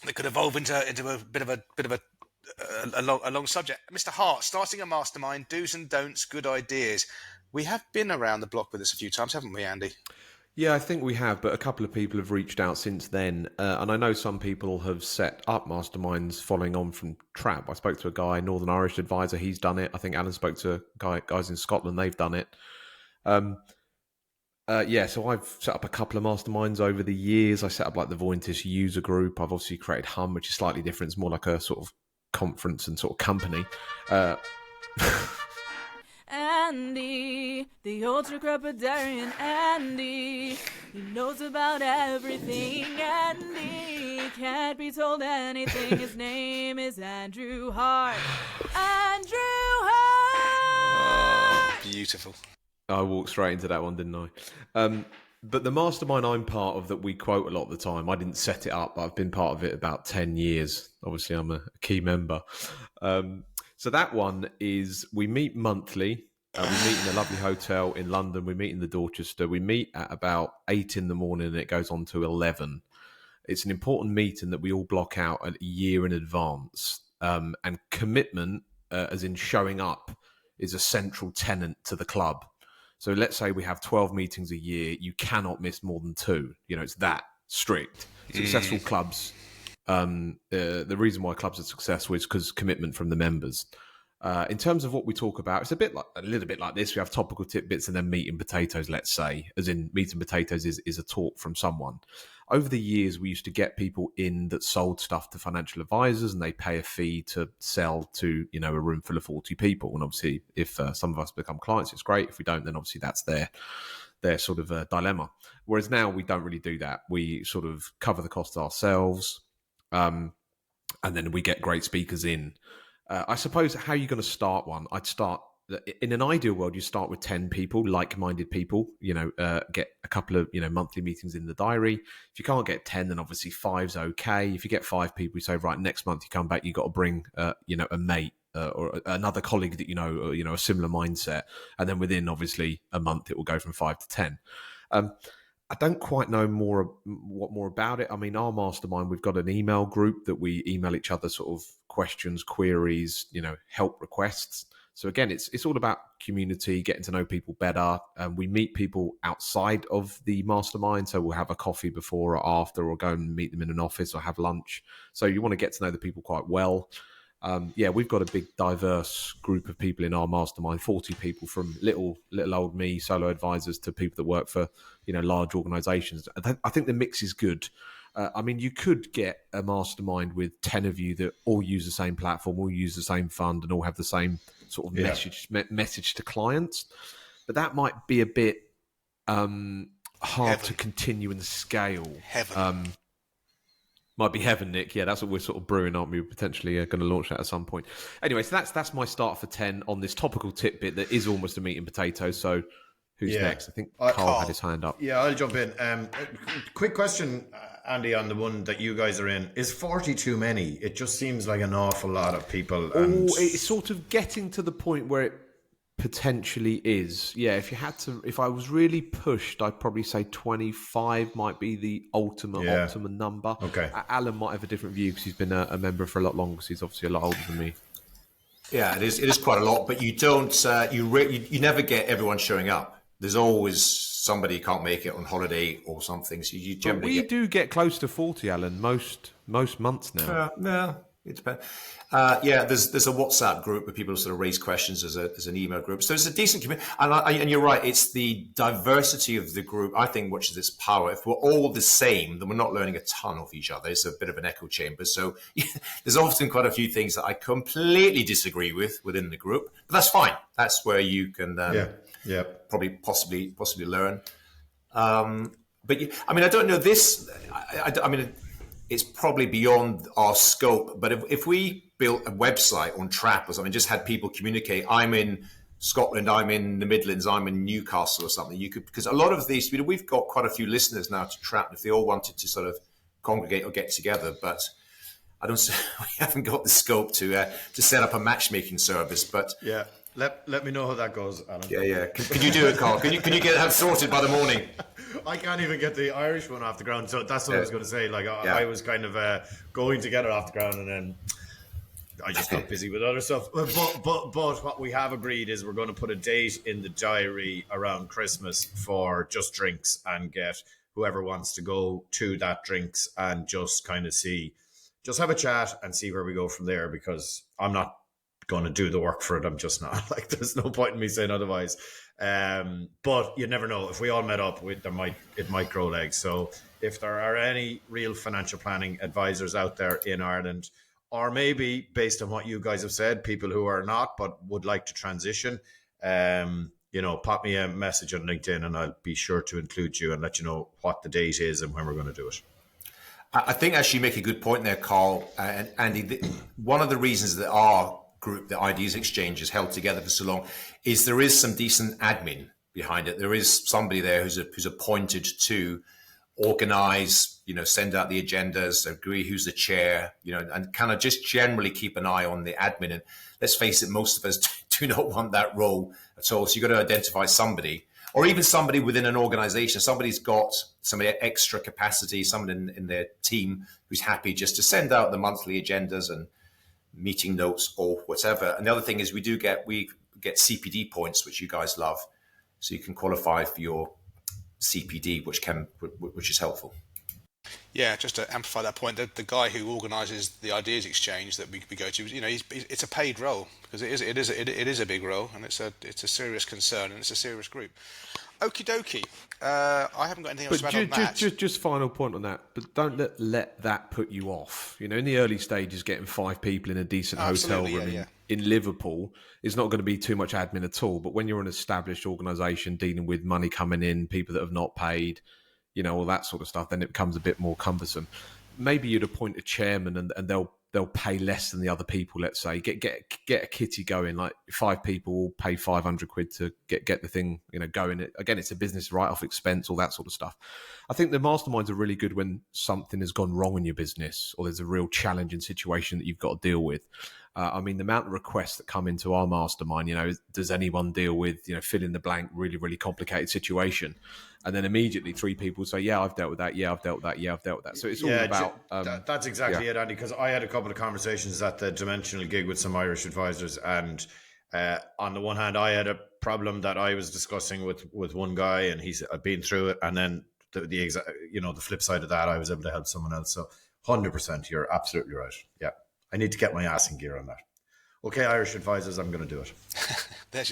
that could evolve into a bit of a long subject. Mr. Hart, starting a mastermind, do's and don'ts, good ideas. We have been around the block with this a few times, haven't we, Andy? Yeah, I think we have, but a couple of people have reached out since then. And I know some people have set up masterminds following on from TRAP. I spoke to a guy, Northern Irish advisor, he's done it. I think Alan spoke to guys in Scotland, they've done it. So I've set up a couple of masterminds over the years. I set up like the Vointis user group. I've obviously created Hum, which is slightly different. It's more like a sort of conference and sort of company. Andy, the ultra crepidarian Andy, he knows about everything. Andy can't be told anything. His name is Andrew Hart. Andrew Hart. Oh, beautiful. I walked straight into that one, didn't I? But the mastermind I'm part of that we quote a lot of the time, I didn't set it up, but I've been part of it about 10 years. Obviously, I'm a key member. So that one is, we meet monthly. We meet in a lovely hotel in London. We meet in the Dorchester. We meet at about 8 in the morning and it goes on to 11. It's an important meeting that we all block out a year in advance. And commitment, as in showing up, is a central tenet to the club. So let's say we have 12 meetings a year. You cannot miss more than 2. It's that strict. Successful clubs. The reason why clubs are successful is because commitment from the members. In terms of what we talk about, it's a little bit like this. We have topical tidbits and then meat and potatoes, let's say, as in meat and potatoes is a talk from someone. Over the years, we used to get people in that sold stuff to financial advisors and they pay a fee to sell to, a room full of 40 people. And obviously, if some of us become clients, it's great. If we don't, then obviously that's their sort of dilemma. Whereas now we don't really do that. We sort of cover the cost ourselves. And then we get great speakers in. I suppose how you're going to start one, I'd start, in an ideal world, you start with 10 people, like-minded people, get a couple of, monthly meetings in the diary. If you can't get 10, then obviously 5's okay. If you get 5 people, you say, right, next month you come back, you've got to bring, a mate or another colleague that a similar mindset. And then within, obviously, a month, it will go from 5 to 10. I don't quite know what more about it. I mean, our mastermind, we've got an email group that we email each other sort of questions, queries, help requests. So again, it's all about community, getting to know people better. We meet people outside of the mastermind, so we'll have a coffee before or after, or go and meet them in an office or have lunch. So you want to get to know the people quite well. We've got a big diverse group of people in our mastermind, 40 people, from little old me, solo advisors, to people that work for, large organizations. I think the mix is good. You could get a mastermind with 10 of you that all use the same platform, all use the same fund, and all have the same sort of message to clients. But that might be a bit hard to continue and scale. Might be heaven, Nick. Yeah, that's what we're sort of brewing, aren't we? We're potentially going to launch that at some point. Anyway, so that's my start for 10 on this topical tidbit that is almost a meat and potato. So who's next? I think Carl had his hand up. Yeah, I'll jump in. Quick question, Andy, on the one that you guys are in. Is 40 too many? It just seems like an awful lot of people. And it's sort of getting to the point where it potentially is. Yeah, if I was really pushed, I'd probably say 25 might be the optimum number. Okay. Alan might have a different view because he's been a member for a lot longer, because he's obviously a lot older than me. Yeah, it is quite a lot, but you don't you never get everyone showing up. There's always somebody who can't make it on holiday or something. So you generally do get close to 40, Alan, most months now. No, it depends. There's a WhatsApp group where people sort of raise questions. There's an email group. So it's a decent community. And you're right, it's the diversity of the group, I think, which is its power. If we're all the same, then we're not learning a ton of each other. It's a bit of an echo chamber. So there's often quite a few things that I completely disagree with within the group. But that's fine. That's where you can probably possibly learn. But I don't know this. It's probably beyond our scope. But if we built a website on Trap or something, just had people communicate, I'm in Scotland, I'm in the Midlands, I'm in Newcastle or something, you could, because a lot of these, we've got quite a few listeners now to Trap, if they all wanted to sort of congregate or get together, but we haven't got the scope to set up a matchmaking service. But yeah, let me know how that goes, Alan. Yeah. Can you do it, Carl? Can you get that sorted by the morning? I can't even get the Irish one off the ground, so that's what I was going to say. I was kind of going to get it off the ground, and then I just got busy with other stuff. But what we have agreed is we're going to put a date in the diary around Christmas for just drinks, and get whoever wants to go to that drinks and just kind of just have a chat and see where we go from there, because I'm not going to do the work for it. I'm just not. There's no point in me saying otherwise. But you never know. If we all met up, it might grow legs. So if there are any real financial planning advisors out there in Ireland, or maybe based on what you guys have said, people who are not but would like to transition, pop me a message on LinkedIn and I'll be sure to include you and let you know what the date is and when we're going to do it. I think actually you make a good point there, Carl and Andy. One of the reasons that our group, the Ideas Exchange, is held together for so long is there is some decent admin behind it. There is somebody there who's appointed to organize, send out the agendas, agree who's the chair, and kind of just generally keep an eye on the admin. And let's face it, most of us do not want that role at all. So you've got to identify somebody, or even somebody within an organization. Somebody's got some extra capacity, someone in their team who's happy just to send out the monthly agendas and meeting notes or whatever. And the other thing is we get CPD points, which you guys love, so you can qualify for your CPD, which is helpful. Yeah, just to amplify that point, the guy who organises the Ideas Exchange that we go to, it's a paid role, because it is a big role, and it's a serious concern, and it's a serious group. Okie dokie. I haven't got anything else to add on that. Just final point on that, but don't let that put you off. In the early stages, getting 5 people in a decent hotel room in Liverpool is not going to be too much admin at all. But when you're an established organisation dealing with money coming in, people that have not paid, all that sort of stuff, then it becomes a bit more cumbersome. Maybe you'd appoint a chairman and they'll pay less than the other people. Let's say get a kitty going, like 5 people will pay 500 quid to get the thing going. Again, it's a business write-off expense, all that sort of stuff. I think the masterminds are really good when something has gone wrong in your business or there's a real challenging situation that you've got to deal with. The amount of requests that come into our mastermind, does anyone deal with, fill in the blank, really, really complicated situation? And then immediately 3 people say, yeah, I've dealt with that. Yeah, I've dealt with that. Yeah, I've dealt with that. So it's all about... that's exactly it, Andy, because I had a couple of conversations at the Dimensional gig with some Irish advisors, and On the one hand, I had a problem that I was discussing with one guy, and I've been through it, and then the flip side of that, I was able to help someone else. So 100%, you're absolutely right. Yeah, I need to get my ass in gear on that. Okay, Irish advisors, I'm going to do it. There's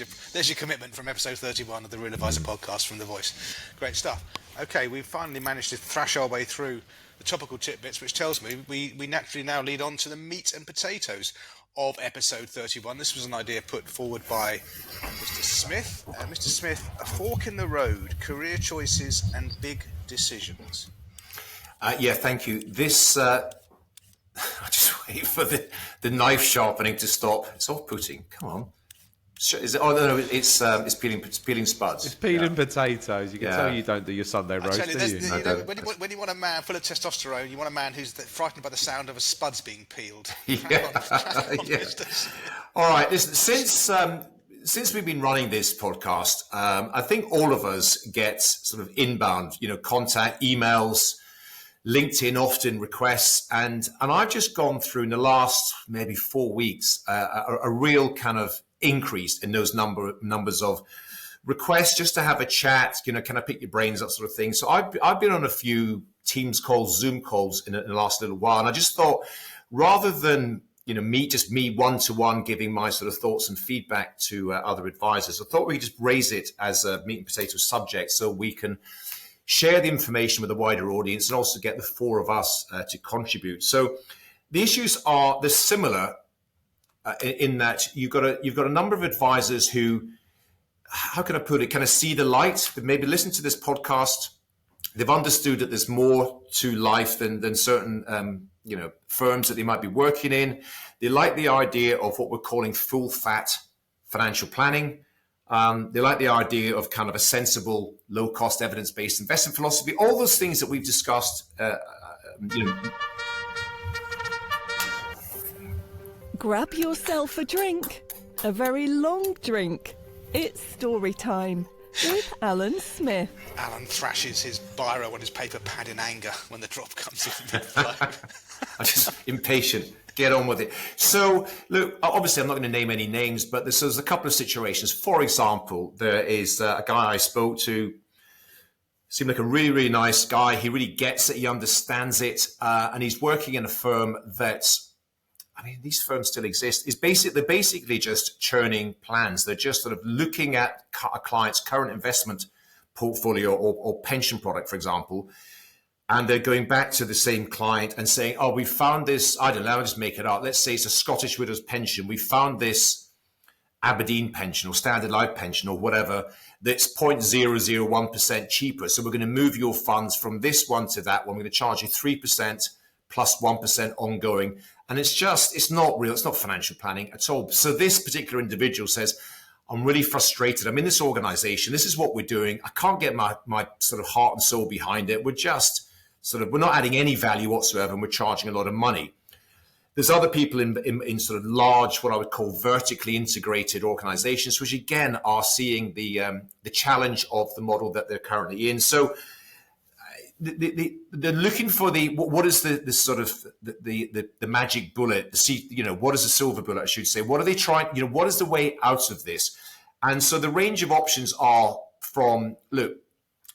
your commitment from episode 31 of the Real Advisor podcast from The Voice. Great stuff. Okay, we've finally managed to thrash our way through the topical tidbits, which tells me we naturally now lead on to the meat and potatoes of episode 31. This was an idea put forward by Mr. Smith. Mr. Smith, a fork in the road, career choices and big decisions. Yeah, thank you. This, I just wait for the knife sharpening to stop. It's off-putting. Come on. Is it? Oh no, it's peeling spuds. It's peeling potatoes. You can tell you don't do your Sunday roast, do you? When you want a man full of testosterone, you want a man who's frightened by the sound of a spuds being peeled. Yeah. All right. Listen, since we've been running this podcast, I think all of us get sort of inbound, contact, emails, LinkedIn often requests, and I've just gone through in the last maybe 4 weeks a real kind of increase in those numbers of requests just to have a chat, can I pick your brains, that sort of thing. So I've been on a few Teams calls, Zoom calls in the last little while, and I just thought, rather than me one-to-one giving my sort of thoughts and feedback to other advisors, I thought we could just raise it as a meat and potato subject so we can share the information with a wider audience and also get the four of us to contribute. So the issues they're similar in that you've got a number of advisors who, how can I put it, kind of see the light, but maybe listen to this podcast. They've understood that there's more to life than certain firms that they might be working in. They like the idea of what we're calling full fat financial planning. They like the idea of kind of a sensible, low cost, evidence based investment philosophy. All those things that we've discussed. Grab yourself a drink, a very long drink. It's story time with Alan Smith. Alan thrashes his biro on his paper pad in anger when the drop comes in mid-flow. I'm just impatient. Get on with it. So, look, obviously I'm not going to name any names, but there's a couple of situations. For example, there is a guy I spoke to, seemed like a really, really nice guy. He really gets it. He understands it. And he's working in a firm that, these firms still exist. They're basically just churning plans. They're just sort of looking at a client's current investment portfolio or pension product, for example, and they're going back to the same client and saying, oh, we found this, I don't know, I'll just make it up. Let's say it's a Scottish widow's pension. We found this Aberdeen pension or Standard Life pension or whatever that's 0.001% cheaper. So we're going to move your funds from this one to that one. We're going to charge you 3% plus 1% ongoing. And it's not real. It's not financial planning at all. So this particular individual says, I'm really frustrated. I'm in this organization. This is what we're doing. I can't get my sort of heart and soul behind it. We're not adding any value whatsoever, and we're charging a lot of money. There's other people in sort of large, what I would call vertically integrated organizations, which again are seeing the challenge of the model that they're currently in. So they're looking for what is the sort of the magic bullet, what is the silver bullet, I should say. What are they trying, what is the way out of this? And so the range of options are from, look,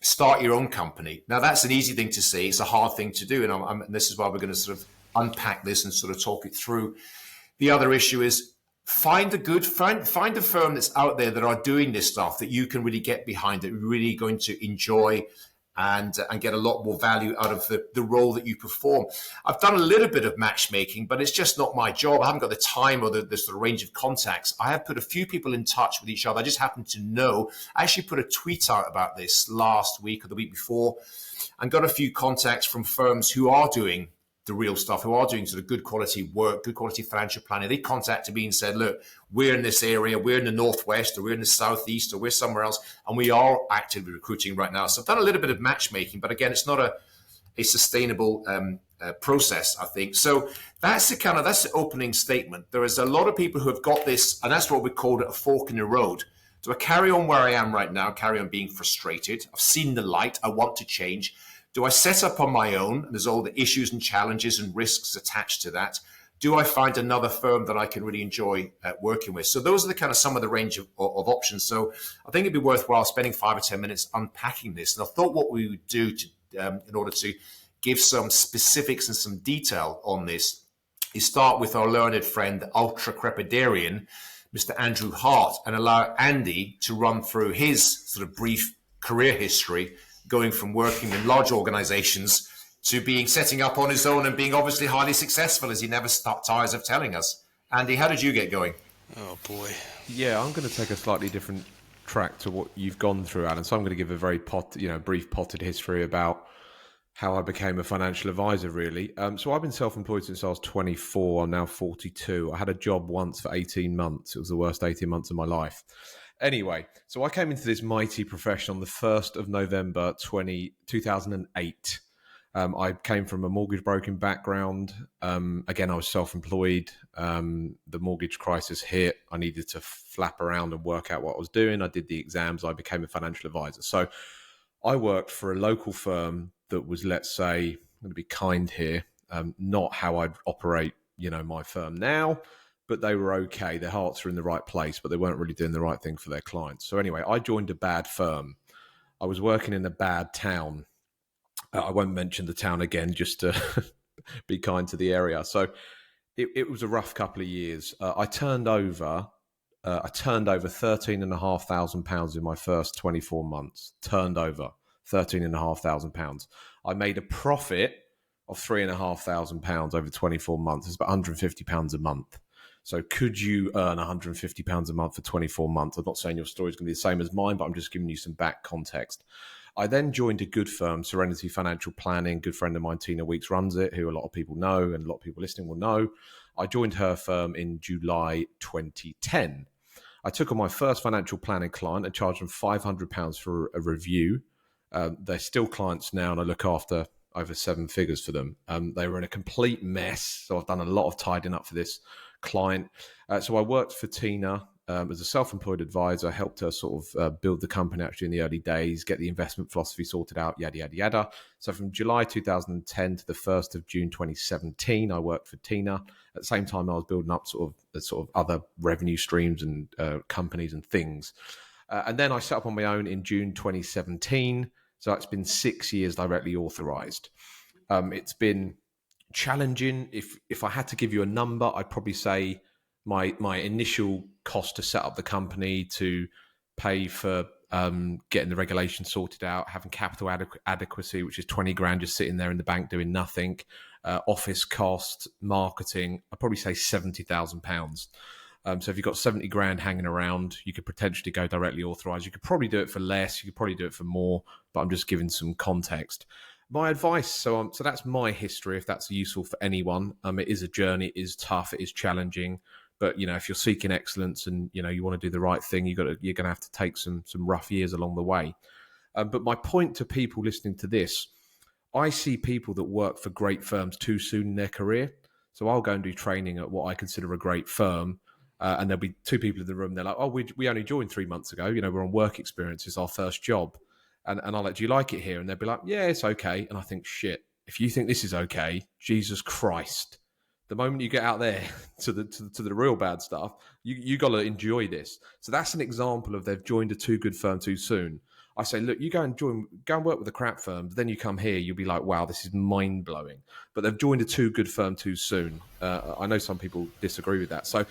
start your own company. Now that's an easy thing to say. It's a hard thing to do. And this is why we're going to sort of unpack this and sort of talk it through. The other issue is find a firm that's out there that are doing this stuff that you can really get behind, that you're really going to enjoy and get a lot more value out of the role that you perform. I've done a little bit of matchmaking, but it's just not my job. I haven't got the time or the sort of range of contacts. I have put a few people in touch with each other. I just happen to know. I actually put a tweet out about this last week or the week before and got a few contacts from firms who are doing the real stuff, who are doing sort of good quality work, good quality financial planning. They contacted me and said, look, we're in this area, we're in the Northwest, or we're in the Southeast, or we're somewhere else, and we are actively recruiting right now. So I've done a little bit of matchmaking, but again, it's not a sustainable process, I think. So that's the opening statement. There is a lot of people who have got this, and that's what we called it, a fork in the road. Do I carry on where I am right now, carry on being frustrated? I've seen the light, I want to change. Do I set up on my own? There's all the issues and challenges and risks attached to that. do I find another firm that I can really enjoy working with? So those are the kind of some of the range of options. So I think it'd be worthwhile spending 5 or 10 minutes unpacking this. And I thought what we would do to, in order to give some specifics and some detail on this is start with our learned friend, the ultra-crepidarian, Mr. Andrew Hart, and allow Andy to run through his sort of brief career history, going from working in large organizations to setting up on his own and being obviously highly successful, as he never tires of telling us. Andy, how did you get going? Oh, boy. Yeah, I'm going to take a slightly different track to what you've gone through, Alan. So I'm going to give a very brief potted history about how I became a financial advisor, really. So I've been self-employed since I was 24. I'm now 42. I had a job once for 18 months. It was the worst 18 months of my life. Anyway, so I came into this mighty profession on the 1st of November 2008. I came from a mortgage broking background. Again, I was self-employed. The mortgage crisis hit. I needed to flap around and work out what I was doing. I did the exams. I became a financial advisor. So I worked for a local firm that was, let's say, I'm going to be kind here, not how I'd operate, my firm now, but they were okay. Their hearts were in the right place, but they weren't really doing the right thing for their clients. So anyway, I joined a bad firm. I was working in a bad town. I won't mention the town again, just to be kind to the area. So it was a rough couple of years. I turned over £13,500 in my first 24 months. Turned over £13,500. I made a profit of £3,500 over 24 months. It's about £150 a month. So could you earn £150 a month for 24 months? I'm not saying your story is going to be the same as mine, but I'm just giving you some back context. I then joined a good firm, Serenity Financial Planning. Good friend of mine, Tina Weeks, runs it, who a lot of people know and a lot of people listening will know. I joined her firm in July 2010. I took on my first financial planning client and charged them £500 for a review. They're still clients now, and I look after over 7 figures for them. They were in a complete mess, so I've done a lot of tidying up for this client. So I worked for Tina as a self-employed advisor, helped her sort of build the company actually in the early days, get the investment philosophy sorted out, yada, yada, yada. So from July 2010 to the 1st of June 2017, I worked for Tina. At the same time, I was building up sort of other revenue streams and companies and things. And then I set up on my own in June 2017. So it's been 6 years directly authorized. It's been challenging. If I had to give you a number, I'd probably say my initial cost to set up the company, to pay for getting the regulations sorted out, having capital adequacy, which is 20 grand just sitting there in the bank doing nothing, office cost, marketing, I'd probably say £70,000. So if you've got 70 grand hanging around, you could potentially go directly authorized. You could probably do it for less. You could probably do it for more, but I'm just giving some context. My advice, so so that's my history, if that's useful for anyone. It is a journey, it is tough, it is challenging. But, if you're seeking excellence and, you want to do the right thing, you're going to have to take some rough years along the way. But my point to people listening to this, I see people that work for great firms too soon in their career. So I'll go and do training at what I consider a great firm. And there'll be 2 people in the room. They're like, oh, we only joined 3 months ago. We're on work experience. It's our first job. And I'm like, do you like it here? And they'll be like, yeah, it's okay. And I think, shit, if you think this is okay, Jesus Christ. The moment you get out there to the real bad stuff, you got to enjoy this. So that's an example of they've joined a too good firm too soon. I say, look, you go and work with a crap firm. Then you come here, you'll be like, wow, this is mind blowing. But they've joined a too good firm too soon. I know some people disagree with that. So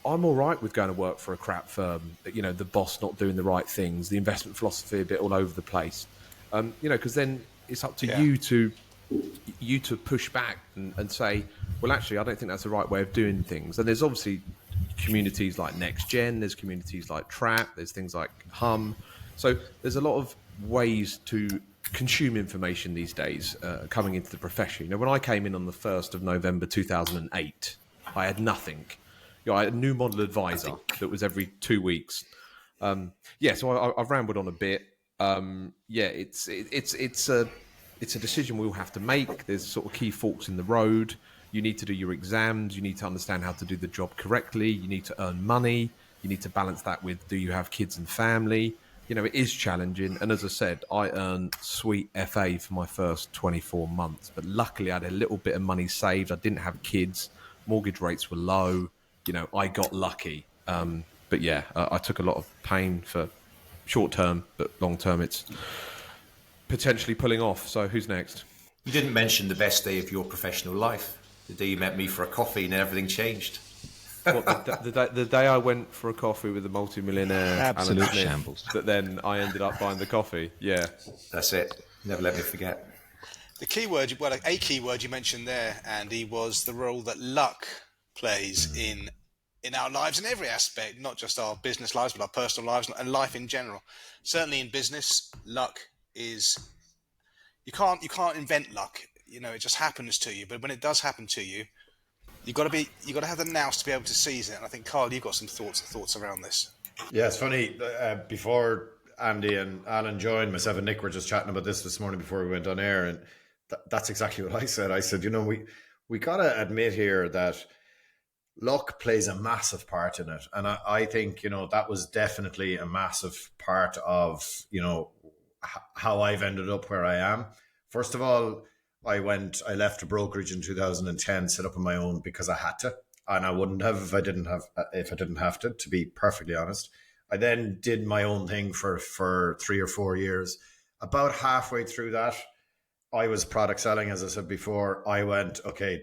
I'm all right with going to work for a crap firm. The boss not doing the right things, the investment philosophy a bit all over the place. Because then it's up to you to push back and say, well, actually, I don't think that's the right way of doing things. And there's obviously communities like NextGen, there's communities like TRAP, there's things like Hum. So there's a lot of ways to consume information these days coming into the profession. When I came in on the 1st of November 2008, I had nothing. I had a new model advisor that was every 2 weeks. So I've rambled on a bit. It's a decision we'll have to make. There's sort of key forks in the road. You need to do your exams. You need to understand how to do the job correctly. You need to earn money. You need to balance that with, do you have kids and family? It is challenging. And as I said, I earned sweet FA for my first 24 months. But luckily, I had a little bit of money saved. I didn't have kids. mortgage rates were low. I got lucky. But yeah, I took a lot of pain for short term, but long term it's potentially pulling off. So who's next? You didn't mention the best day of your professional life, the day you met me for a coffee and everything changed. The day I went for a coffee with the multi-millionaire Absolute Alan Smith, shambles. that then I ended up buying the coffee. Yeah. That's it. Never let me forget. The key word, a key word you mentioned there, Andy, was the role that luck plays in our lives in every aspect, not just our business lives, but our personal lives and life in general. Certainly in business, luck is, you can't invent luck. It just happens to you. But when it does happen to you, you got to have the nous to be able to seize it. And I think, Carl, you've got some thoughts around this. Yeah, it's funny. Before Andy and Alan joined, myself and Nick were just chatting about this morning before we went on air, and that's exactly what I said. I said, we got to admit here that luck plays a massive part in it. And I think, that was definitely a massive part of, how I've ended up where I am. First of all, I left a brokerage in 2010, set up on my own because I had to. And I wouldn't have if I didn't have to be perfectly honest. I then did my own thing for 3 or 4 years. About halfway through that, I was product selling, as I said before. I went, okay,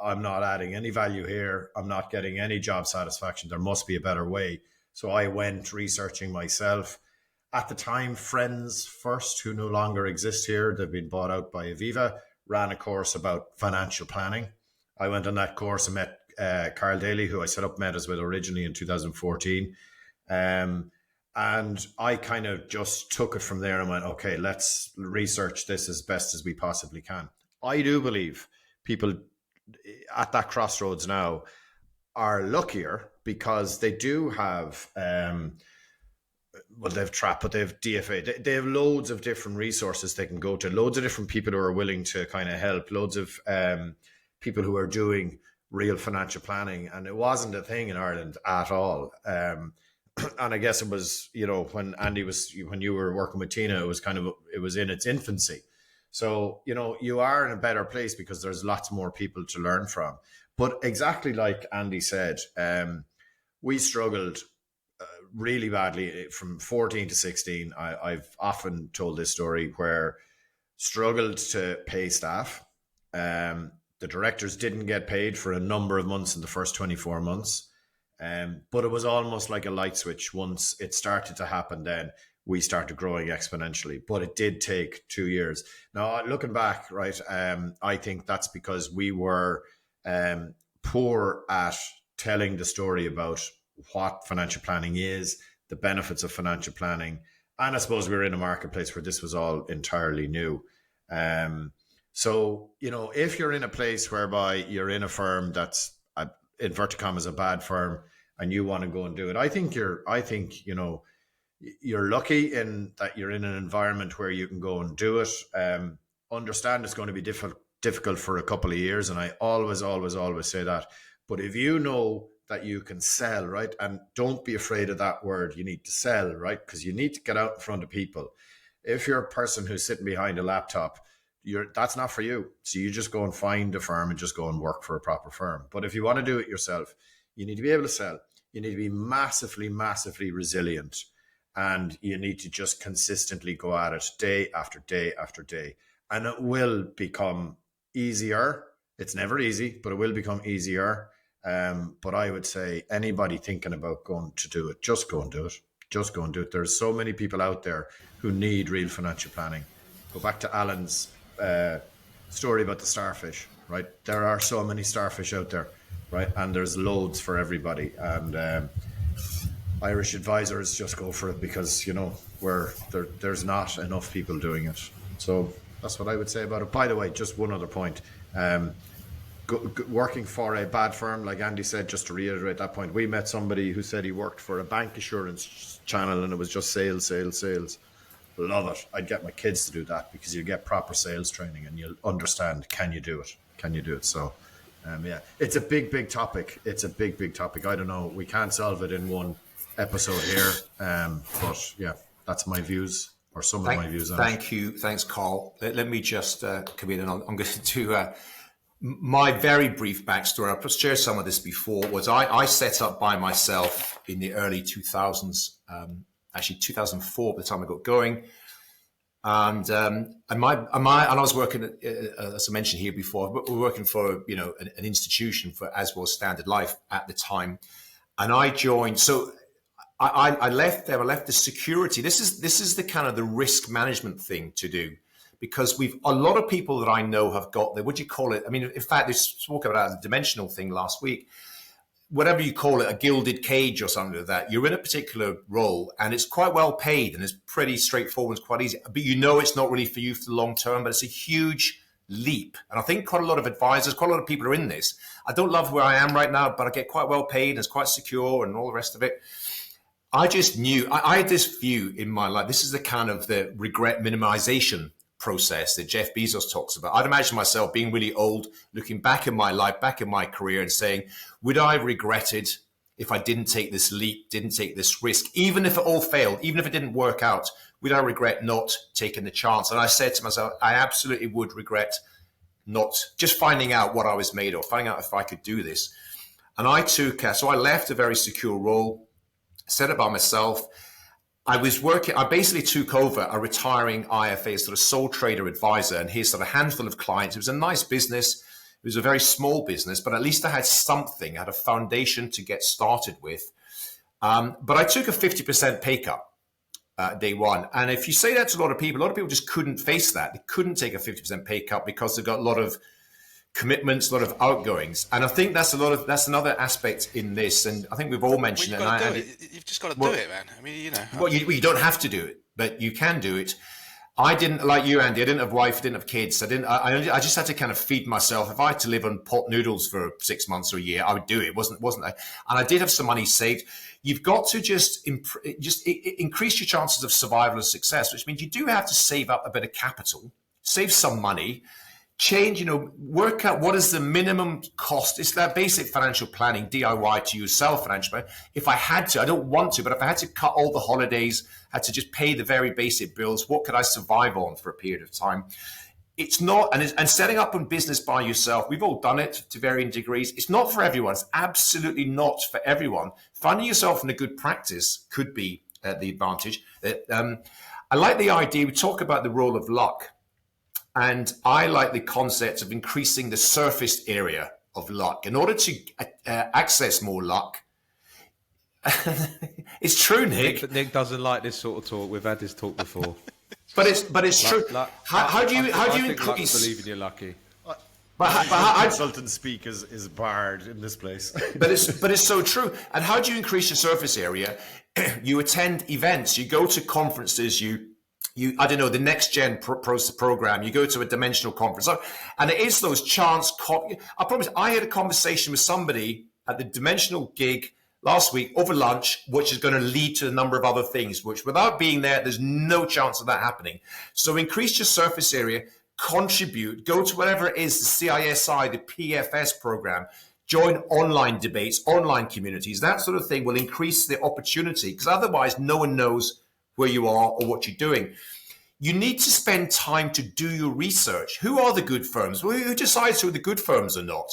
I'm not adding any value here. I'm not getting any job satisfaction. There must be a better way. So I went researching myself. At the time, Friends First, who no longer exist here, they've been bought out by Aviva, ran a course about financial planning. I went on that course and met Carl Daly, who I met us with originally in 2014. And I kind of just took it from there and went, okay, let's research this as best as we possibly can. I do believe people at that crossroads now are luckier because they do have, they've TRAP, but they have DFA. They have loads of different resources they can go to, loads of different people who are willing to kind of help, loads of people who are doing real financial planning. And it wasn't a thing in Ireland at all. And I guess it was, when you were working with Tina, it was in its infancy. So, you are in a better place because there's lots more people to learn from. But exactly like Andy said, we struggled really badly from 14 to 16. I've often told this story where struggled to pay staff. The directors didn't get paid for a number of months in the first 24 months. But it was almost like a light switch. Once it started to happen, then we started growing exponentially. But it did take 2 years. Now, looking back, right, I think that's because we were poor at telling the story about what financial planning is, the benefits of financial planning. And I suppose we were in a marketplace where this was all entirely new. So, if you're in a place whereby you're in a firm that's, inverted commas, a bad firm, and you want to go and do it, I think you're lucky in that you're in an environment where you can go and do it. Understand it's going to be difficult for a couple of years. And I always say that. But if you know that you can sell, right? And don't be afraid of that word. You need to sell, right? Because you need to get out in front of people. If you're a person who's sitting behind a laptop, that's not for you. So you just go and find a firm and just go and work for a proper firm. But if you want to do it yourself, you need to be able to sell. You need to be massively, massively resilient. And you need to just consistently go at it day after day after day. And it will become easier. It's never easy, but it will become easier. But I would say anybody thinking about going to do it, just go and do it. Just go and do it. There's so many people out there who need real financial planning. Go back to Alan's story about the starfish, right? There are so many starfish out there, right? And there's loads for everybody. And Irish advisors just go for it because, there's not enough people doing it. So that's what I would say about it. By the way, just one other point. Working for a bad firm, like Andy said, just to reiterate that point, we met somebody who said he worked for a bank assurance channel and it was just sales. Love it. I'd get my kids to do that because you get proper sales training and you'll understand, can you do it? So, it's a big topic. It's a big topic. I don't know. We can't solve it in one episode here. But yeah, that's my views or some of my views on it. Thank you. Thanks, Carl. Let me just come in and I'm going to my very brief backstory, I've shared some of this before, was I set up by myself in the early 2000s, actually 2004 by the time I got going. And I was working, as I mentioned here before, we were working for, an institution for as well as Standard Life at the time. And I joined, so I left there, I left the security. This is the kind of the risk management thing to do. Because a lot of people that I know have got what do you call it? I mean, in fact, they spoke about the dimensional thing last week. Whatever you call it, a gilded cage or something like that. You're in a particular role and it's quite well paid and it's pretty straightforward, it's quite easy. But it's not really for you for the long term, but it's a huge leap. And I think quite a lot of advisors, quite a lot of people are in this. I don't love where I am right now, but I get quite well paid and it's quite secure and all the rest of it. I just knew, I had this view in my life. This is the kind of the regret minimization process that Jeff Bezos talks about. I'd imagine myself being really old, looking back in my life, back in my career and saying, would I have regretted if I didn't take this leap, didn't take this risk, even if it all failed, even if it didn't work out, would I regret not taking the chance? And I said to myself, I absolutely would regret not just finding out what I was made of, finding out if I could do this. And so I left a very secure role, set it by myself. I basically took over a retiring IFA, sort of sole trader advisor, and here's sort of a handful of clients. It was a nice business. It was a very small business, but at least I had something, I had a foundation to get started with. But I took a 50% pay cut day one. And if you say that to a lot of people just couldn't face that. They couldn't take a 50% pay cut because they've got a lot of commitments, a lot of outgoings. And I think that's another aspect in this. And I think we've all mentioned You've just got to do it, man. I mean, Well, you don't have to do it, but you can do it. I didn't, like you, Andy, I didn't have a wife, didn't have kids. I just had to kind of feed myself. If I had to live on pot noodles for 6 months or a year, I would do it, wasn't I? And I did have some money saved. You've got to just increase your chances of survival and success, which means you do have to save up a bit of capital, save some money, change, work out what is the minimum cost. It's that basic financial planning, DIY to yourself financial planning. If I had to, I don't want to, but if I had to cut all the holidays, had to just pay the very basic bills, what could I survive on for a period of time? It's not, and setting up a business by yourself, we've all done it to varying degrees. It's not for everyone. It's absolutely not for everyone. Finding yourself in a good practice could be the advantage. I like the idea, we talk about the role of luck. And I like the concept of increasing the surface area of luck. In order to access more luck, it's true, Nick. But Nick doesn't like this sort of talk. We've had this talk before. But it's true. How do you increase? Believing you're lucky. Consultant speak is barred in this place. But it's so true. And how do you increase your surface area? You attend events. You go to conferences. I don't know, the next gen program, you go to a dimensional conference. And it is those chance. I promise, I had a conversation with somebody at the dimensional gig last week over lunch, which is going to lead to a number of other things, which without being there, there's no chance of that happening. So increase your surface area, contribute, go to whatever it is, the CISI, the PFS program, join online debates, online communities. That sort of thing will increase the opportunity because otherwise no one knows where you are or what you're doing. You need to spend time to do your research. Who are the good firms? Well, who decides who the good firms are not?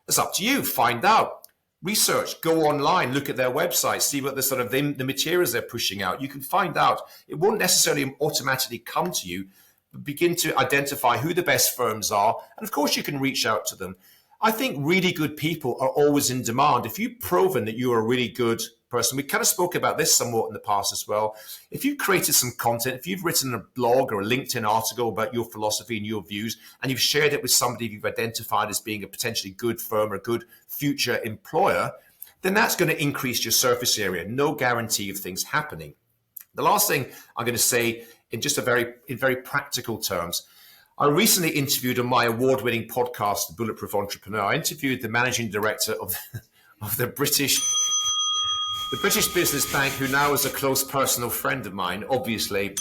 It's up to you. Find out. Research. Go online. Look at their website. See what the materials they're pushing out. You can find out. It won't necessarily automatically come to you. But begin to identify who the best firms are. And of course, you can reach out to them. I think really good people are always in demand. If you've proven that you are a really good person, we kind of spoke about this somewhat in the past as well. If you've created some content, if you've written a blog or a LinkedIn article about your philosophy and your views, and you've shared it with somebody you've identified as being a potentially good firm or a good future employer, then that's going to increase your surface area. No guarantee of things happening. The last thing I'm going to say in very practical terms, I recently interviewed on my award-winning podcast, The Bulletproof Entrepreneur. I interviewed the managing director of the British business bank, who now is a close personal friend of mine, obviously,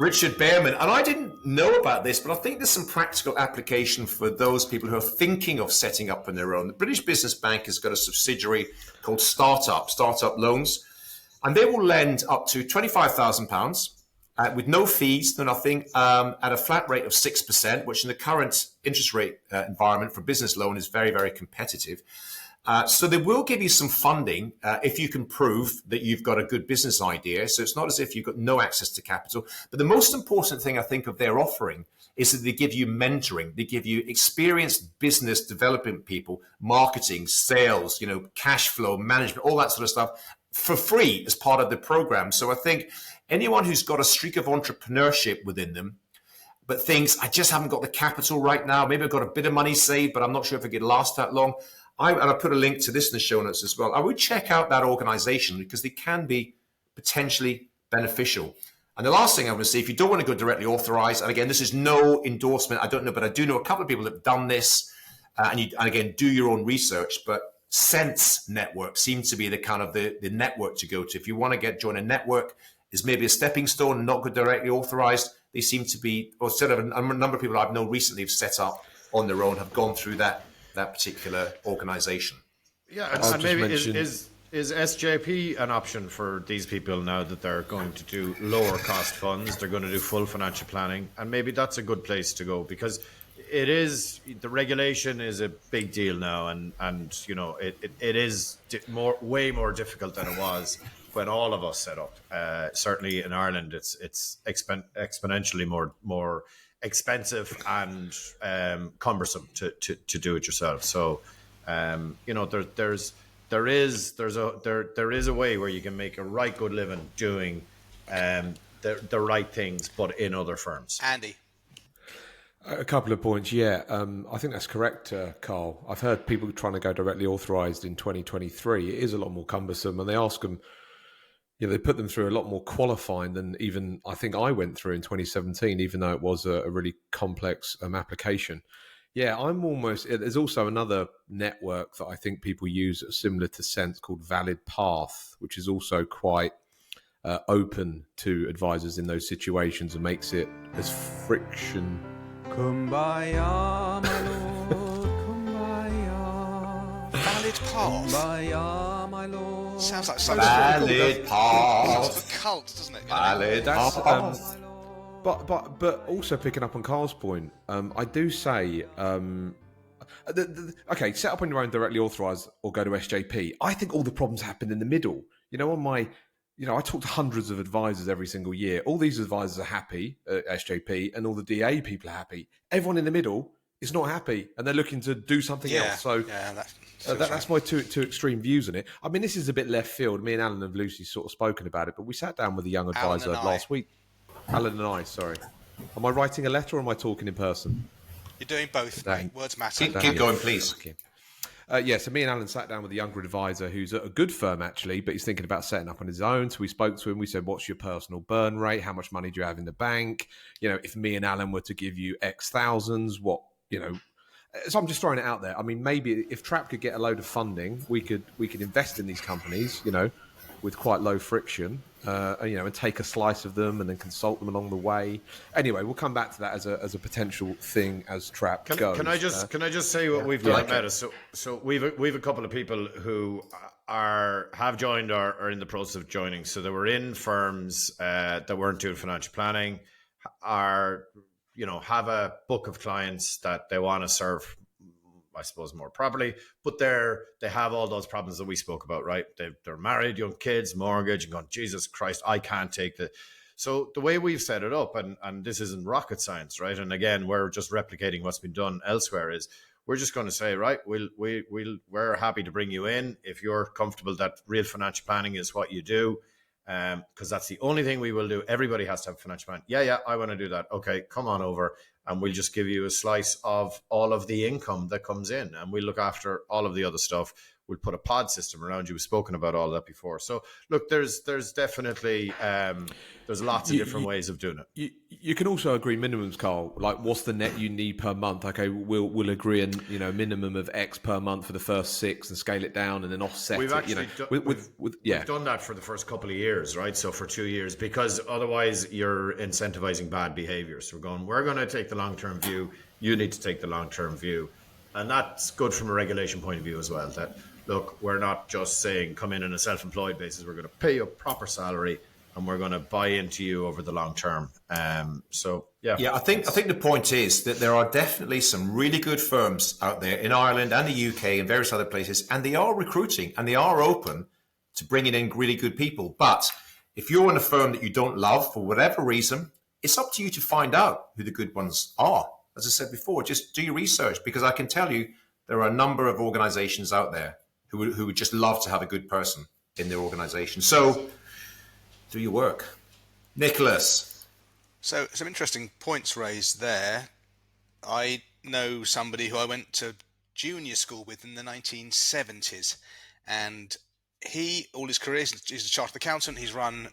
Richard Bearman. And I didn't know about this, but I think there's some practical application for those people who are thinking of setting up on their own. The British Business Bank has got a subsidiary called Startup Loans, and they will lend up to £25,000 with no fees, no nothing, at a flat rate of 6%, which in the current interest rate environment for business loan is very, very competitive. So they will give you some funding if you can prove that you've got a good business idea. So it's not as if you've got no access to capital. But the most important thing I think of their offering is that they give you mentoring. They give you experienced business development people, marketing, sales, cash flow management, all that sort of stuff for free as part of the program. So I think anyone who's got a streak of entrepreneurship within them, but thinks, I just haven't got the capital right now. Maybe I've got a bit of money saved, but I'm not sure if it could last that long. And I put a link to this in the show notes as well. I would check out that organization because they can be potentially beneficial. And the last thing I want to say, if you don't want to go directly authorized, and again, this is no endorsement, I don't know, but I do know a couple of people that have done this, and again, do your own research, but Sense Network seems to be the kind of the network to go to. If you want to join a network, is maybe a stepping stone, not go directly authorized. They seem to be, or sort of a number of people I've known recently have set up on their own, have gone through that particular organization. Yeah, and maybe is SJP an option for these people now that they're going to do lower cost funds, they're going to do full financial planning, and maybe that's a good place to go, because the regulation is a big deal now, and it is way more difficult than it was when all of us set up. Certainly in Ireland, it's exponentially more expensive and cumbersome to do it yourself. So there is a way where you can make a right good living doing the right things, but in other firms. Andy. A couple of points, yeah. I think that's correct, Carl. I've heard people trying to go directly authorised in 2023. It is a lot more cumbersome, and they ask them, they put them through a lot more qualifying than even I think I went through in 2017, even though it was a really complex application. Yeah, there's also another network that I think people use similar to Sense called Valid Path, which is also quite open to advisors in those situations and makes it as friction. Kumbaya, my lord, kumbaya. Valid Path. Kumbaya, my lord. Sounds like some Valid Path. sort of cult, doesn't it? Valid Path. But also picking up on Carl's point, I do say, okay, set up on your own directly authorised or go to SJP. I think all the problems happen in the middle. I talk to hundreds of advisors every single year. All these advisors are happy at SJP, and all the DA people are happy. Everyone in the middle is not happy, and they're looking to do something else. So that's my two extreme views on it. I mean, this is a bit left field. Me and Alan have loosely sort of spoken about it, but we sat down with a young advisor last week. Alan and I, sorry. Am I writing a letter or am I talking in person? You're doing both, mate. Words matter. Keep going, please. Okay. So me and Alan sat down with a younger advisor who's at a good firm, actually, but he's thinking about setting up on his own. So we spoke to him. We said, what's your personal burn rate? How much money do you have in the bank? If me and Alan were to give you X thousands, what. So I'm just throwing it out there. I mean, maybe if Trap could get a load of funding, we could invest in these companies, with quite low friction, and take a slice of them and then consult them along the way. Anyway, we'll come back to that as a potential thing as Trap goes. Can I just say what we've done at Meta? So we've a couple of people who have joined or are in the process of joining. So they were in firms that weren't doing financial planning, have a book of clients that they want to serve, I suppose, more properly, but they have all those problems that we spoke about, right? They're married, young kids, mortgage, and going, Jesus Christ, I can't take the. So the way we've set it up, and this isn't rocket science, right? And again, we're just replicating what's been done elsewhere. Is we're just going to say, right, we're happy to bring you in if you're comfortable that real financial planning is what you do. Because that's the only thing we will do. Everybody has to have a financial plan. Yeah, I want to do that. Okay, come on over, and we'll just give you a slice of all of the income that comes in, and we'll look after all of the other stuff. We'll put a pod system around you. We've spoken about all that before. So look, there's definitely there's lots of different ways of doing it. You can also agree minimums, Carl. Like, what's the net you need per month? Okay, we'll agree on minimum of X per month for the first 6 and scale it down and then offset we've it. Actually we've done that for the first couple of years, right? So for 2 years, because otherwise you're incentivizing bad behavior. So we're going to take the long-term view. You need to take the long-term view. And that's good from a regulation point of view as well, that, look, we're not just saying come in on a self-employed basis. We're going to pay you a proper salary, and and we're going to buy into you over the long term. Yeah, I think the point is that there are definitely some really good firms out there in Ireland and the UK and various other places, and they are recruiting and they are open to bringing in really good people. But if you're in a firm that you don't love for whatever reason, it's up to you to find out who the good ones are. As I said before, just do your research, because I can tell you there are a number of organizations out there who would just love to have a good person in their organization. So do your work. Nicholas. So some interesting points raised there. I know somebody who I went to junior school with in the 1970s, and he, all his career, he's a chartered accountant. He's run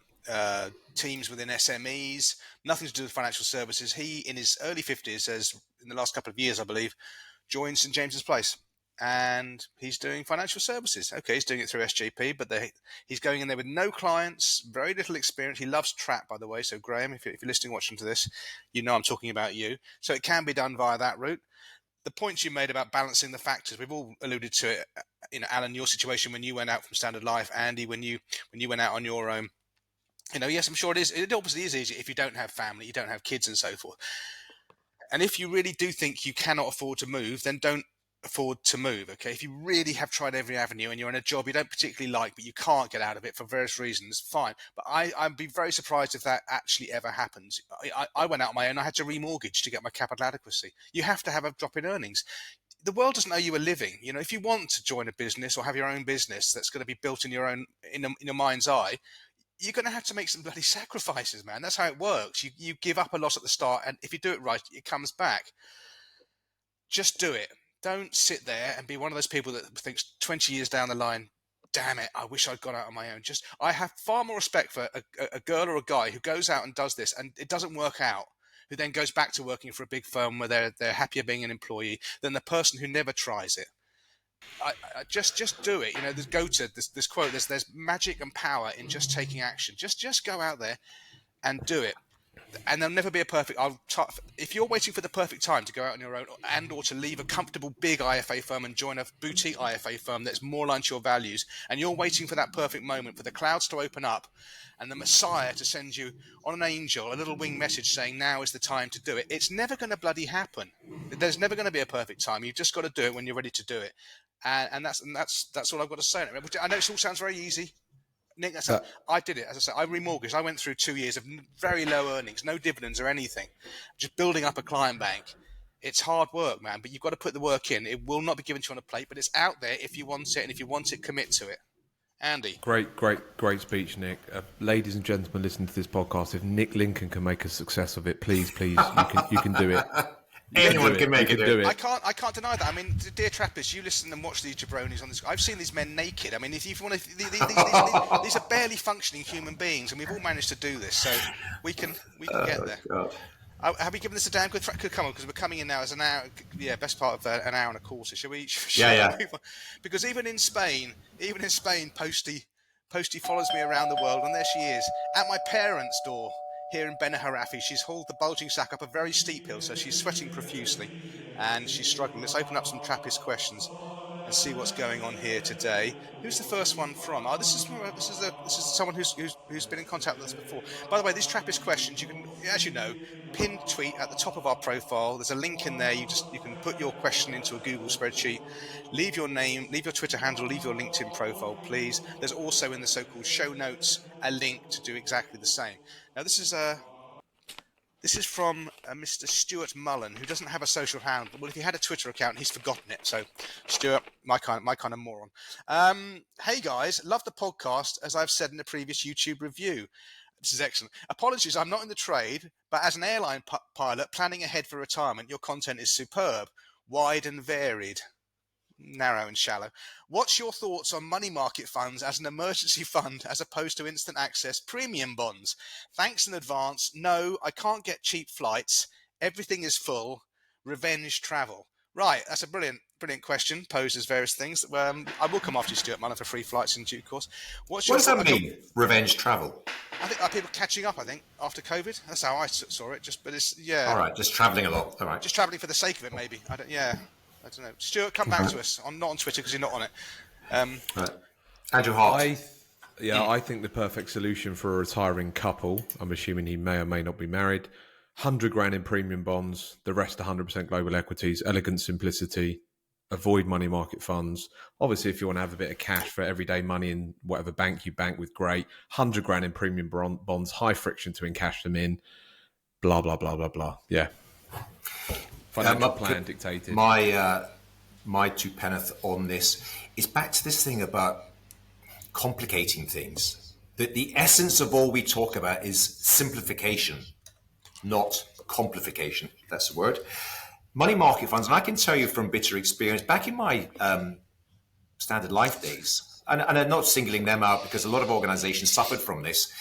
teams within SMEs, nothing to do with financial services. He, in his early 50s, has, in the last couple of years, I believe, joined St James's Place. And he's doing financial services. Okay, he's doing it through SJP, but he's going in there with no clients, very little experience. He loves Trap, by the way. So, Graham, if you're listening, watching to this, you know I'm talking about you. So it can be done via that route. The points you made about balancing the factors, we've all alluded to it. You know, Alan, your situation when you went out from Standard Life, Andy, when you went out on your own. You know, yes, I'm sure it is. It obviously is easy if you don't have family, you don't have kids, and so forth. And if you really do think you cannot afford to move, then don't afford to move. Okay, if you really have tried every avenue and you're in a job you don't particularly like but you can't get out of it for various reasons, fine, but I'd be very surprised if that actually ever happens. I went out on my own. I had to remortgage to get my capital adequacy. You have to have a drop in earnings. The world doesn't owe you a living. You know, if you want to join a business or have your own business that's going to be built in your mind's eye, you're going to have to make some bloody sacrifices, man. That's how it works. You give up a lot at the start, and if you do it right, it comes back. Just do it. Don't sit there and be one of those people that thinks 20 years down the line, damn it, I wish I'd gone out on my own. I have far more respect for a girl or a guy who goes out and does this and it doesn't work out, who then goes back to working for a big firm where they're happier being an employee than the person who never tries it. I just do it. You know, go to this quote. There's magic and power in just taking action. Just go out there and do it. And there'll never be a perfect. If you're waiting for the perfect time to go out on your own, or to leave a comfortable big IFA firm and join a boutique IFA firm that's more aligned to your values, and you're waiting for that perfect moment for the clouds to open up, and the Messiah to send you on an angel a little wing message saying now is the time to do it, it's never going to bloody happen. There's never going to be a perfect time. You've just got to do it when you're ready to do it, and that's all I've got to say. I know it all sounds very easy. Nick, I did it. As I said, I remortgaged. I went through 2 years of very low earnings, no dividends or anything, just building up a client bank. It's hard work, man, but you've got to put the work in. It will not be given to you on a plate, but it's out there if you want it, and if you want it, commit to it. Andy. Great speech, Nick. Ladies and gentlemen, listening to this podcast, if Nick Lincoln can make a success of it, please, you can do it. Anyone can make it. Do it. I can't deny that. I mean, dear Trappists, you listen and watch these jabronis on this. I've seen these men naked. I mean, if you want to, these are barely functioning human beings, and we've all managed to do this. So we can get there. God. Have we given this a damn good come on? Because we're coming in now as an hour. Yeah, best part of an hour and a quarter. Shall we? Yeah. Because even in Spain, Posty follows me around the world, and there she is at my parents' door. Here in Benaharafi, she's hauled the bulging sack up a very steep hill, so she's sweating profusely and she's struggling. Let's open up some Trappist questions and see what's going on here today. Who's the first one from? Oh, this is someone who's been in contact with us before. By the way, these Trappist questions, you can, as you know, pin tweet at the top of our profile. There's a link in there. You can put your question into a Google spreadsheet. Leave your name, leave your Twitter handle, leave your LinkedIn profile, please. There's also in the so-called show notes a link to do exactly the same. Now, this is from Mr. Stuart Mullen, who doesn't have a social handle. Well, if he had a Twitter account, he's forgotten it. So, Stuart, my kind of moron. Hey guys, love the podcast, as I've said in the previous YouTube review. This is excellent. Apologies, I'm not in the trade, but as an airline pilot planning ahead for retirement, your content is superb, wide and varied. Narrow and shallow. What's your thoughts on money market funds as an emergency fund as opposed to instant access premium bonds? Thanks in advance. No, I can't get cheap flights. Everything is full. Revenge travel. Right, that's a brilliant question. Poses various things. I will come after you, Stuart Mullen, for free flights in due course. What does that mean? Revenge travel. I think people catching up. I think after COVID, that's how I saw it. All right, just travelling a lot. All right, just travelling for the sake of it, maybe. I don't know. Stuart, come back to us. Not on Twitter because you're not on it. Right. Andrew Hart. Yeah, I think the perfect solution for a retiring couple, I'm assuming he may or may not be married, 100 grand in premium bonds, the rest 100% global equities, elegant simplicity, avoid money market funds. Obviously, if you want to have a bit of cash for everyday money in whatever bank you bank with, great. 100 grand in premium bonds, high friction to encash them in, blah, blah, blah, blah, blah. Yeah. Financial plan dictated. My two penneth on this is back to this thing about complicating things. That the essence of all we talk about is simplification, not complication, if that's the word. Money market funds, and I can tell you from bitter experience, back in my Standard Life days, and I'm not singling them out because a lot of organizations suffered from this,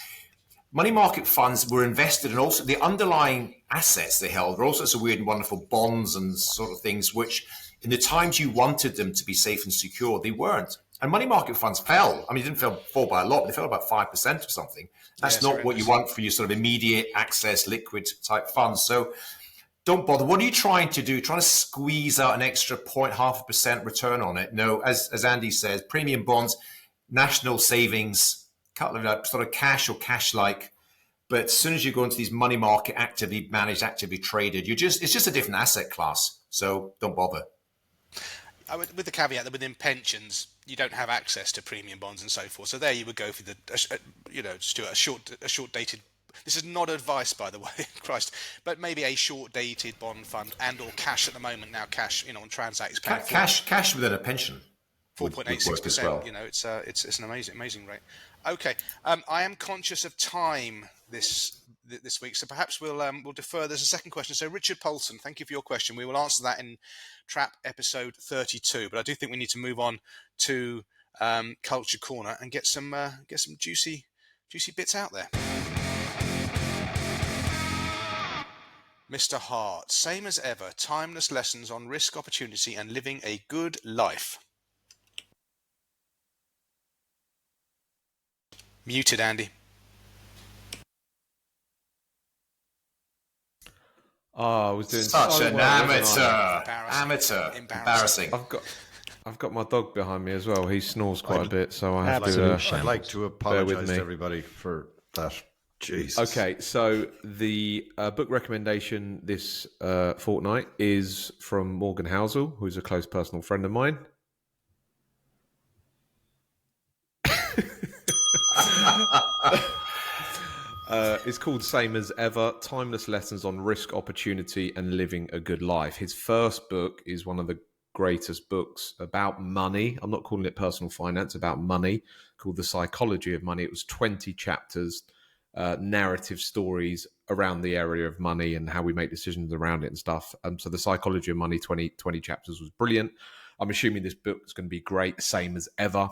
money market funds were invested in also the underlying assets they held were all sorts of weird and wonderful bonds and sort of things, which in the times you wanted them to be safe and secure, they weren't. And money market funds fell. I mean, it didn't fall by a lot, but they fell about 5% or something. That's not what you want for your sort of immediate access, liquid type funds. So don't bother. What are you trying to do? Trying to squeeze out an extra 0.5% return on it? No, as Andy says, premium bonds, national savings, sort of cash or cash-like. But as soon as you go into these money market, actively managed, actively traded, it's just a different asset class. So don't bother. With the caveat that within pensions, you don't have access to premium bonds and so forth. So there you would go for Stuart, a short dated. This is not advice, by the way, Christ, but maybe a short dated bond fund and or cash at the moment. Now cash, on Transact is paying cash within a pension. 4.86%. Well. It's an amazing rate. Okay, I am conscious of time this week, so perhaps we'll defer. There's a second question. So Richard Polson, thank you for your question. We will answer that in Trap episode 32, but I do think we need to move on to Culture Corner and get some juicy bits out there. Mr. Hart, same as ever, timeless lessons on risk, opportunity, and living a good life. Muted, Andy. Oh, I was doing such so an well, amateur. Embarrassing. I've got my dog behind me as well. He snores quite a bit, so I have I'd like to apologise to everybody for that. Jesus. Okay, so the book recommendation this fortnight is from Morgan Housel, who's a close personal friend of mine. It's called Same as Ever, Timeless Lessons on Risk, Opportunity and Living a Good Life. His first book is one of the greatest books about money. I'm not calling it personal finance, about money, called The Psychology of Money. It was 20 chapters, narrative stories around the area of money and how we make decisions around it and stuff. So The Psychology of Money, 20 chapters was brilliant. I'm assuming this book is going to be great, Same as Ever.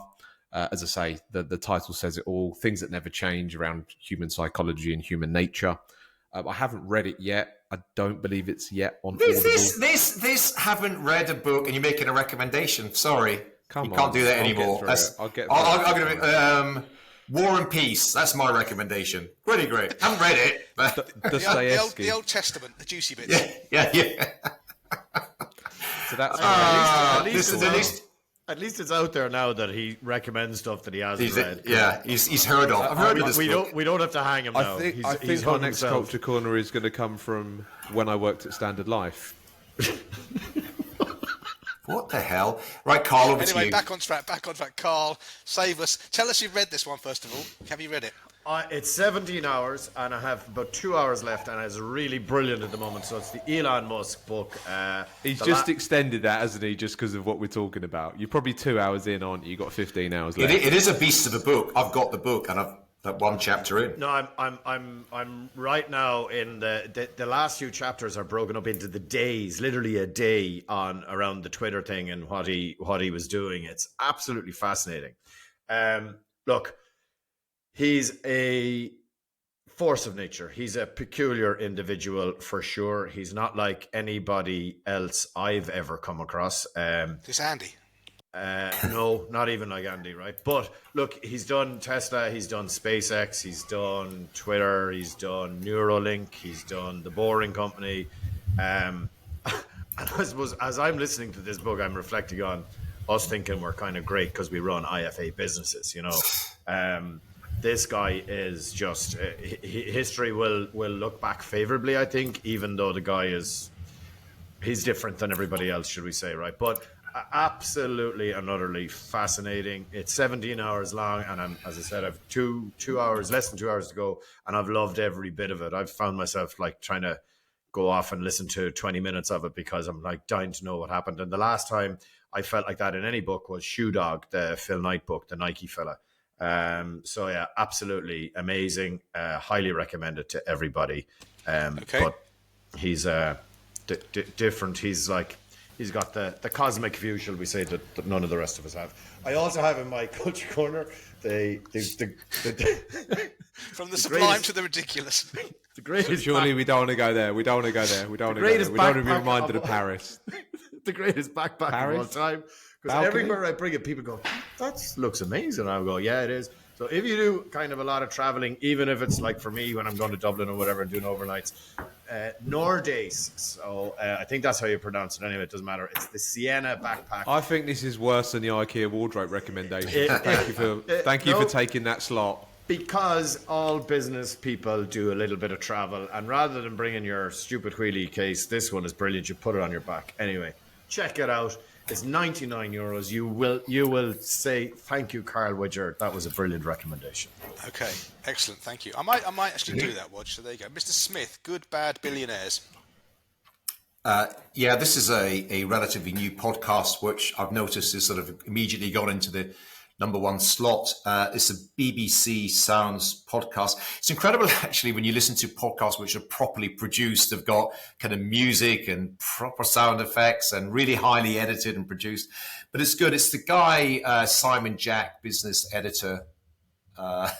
As I say, the title says it all. Things that never change around human psychology and human nature. I haven't read it yet. I don't believe it's yet on Audible. This haven't read a book and you're making a recommendation. Sorry, you can't do that anymore. I'll get War and Peace. That's my recommendation. Pretty great. I haven't read it. But the Old Testament, the juicy bits. Yeah. So that's at least it's out there now that he recommends stuff that he hasn't read. Yeah, he's heard of. I've heard of this book. We don't have to hang him now. I think our next Culture Corner is going to come from when I worked at Standard Life. What the hell? Right, Carl, over to you. Anyway, back on track. Carl, save us. Tell us you've read this one, first of all. Have you read it? It's 17 hours, and I have about 2 hours left, and it's really brilliant at the moment. So it's the Elon Musk book. He's just extended that, hasn't he, just because of what we're talking about. You're probably 2 hours in, aren't you? You've got 15 hours left. It is a beast of a book. I've got the book, and I've that one chapter in. No, I'm right now in the last few chapters are broken up into the days, literally a day on around the Twitter thing and what he was doing. It's absolutely fascinating. Look, he's a force of nature. He's a peculiar individual for sure. He's not like anybody else I've ever come across. This Andy. No, not even like Andy, right? But look, he's done Tesla, he's done SpaceX, he's done Twitter, he's done Neuralink, he's done The Boring Company. And I suppose as I'm listening to this book, I'm reflecting on us thinking we're kind of great because we run IFA businesses, you know. This guy is just history will look back favorably, I think, even though the guy he's different than everybody else, should we say, right? But absolutely and utterly fascinating. It's 17 hours long, and as I said, I've less than 2 hours to go, and I've loved every bit of it. I've found myself like trying to go off and listen to 20 minutes of it because I'm like dying to know what happened. And the last time I felt like that in any book was Shoe Dog, the Phil Knight book, the Nike fella. So yeah, absolutely amazing. Highly recommended to everybody. Okay. But he's different. He's got the cosmic view, shall we say, that none of the rest of us have. I also have in my culture corner the from the sublime to the ridiculous. The greatest. Surely we don't want to go there. We don't want to go there. We don't want to go there. We don't want to be reminded of Paris. The greatest backpack Paris? of all time. Because everywhere I bring it, people go, that looks amazing. I go, yeah, it is. So if you do kind of a lot of traveling, even if it's like for me when I'm going to Dublin or whatever and doing overnights, Nordace. So I think that's how you pronounce it. Anyway, it doesn't matter. It's the Sienna backpack. I think this is worse than the IKEA wardrobe recommendation. Thank you for taking that slot. Because all business people do a little bit of travel, and rather than bringing your stupid wheelie case, this one is brilliant. You put it on your back. Anyway, check it out. It's €99. You will say thank you, Carl Widger. That was a brilliant recommendation. Okay, excellent. Thank you. I might actually do that, Watch. So there you go, Mr. Smith. Good, bad billionaires. Yeah, this is a relatively new podcast, which I've noticed is sort of immediately gone into the number one slot. It's a BBC Sounds podcast. It's incredible, actually, when you listen to podcasts which are properly produced. They've got kind of music and proper sound effects and really highly edited and produced. But it's good. It's the guy, Simon Jack, business editor for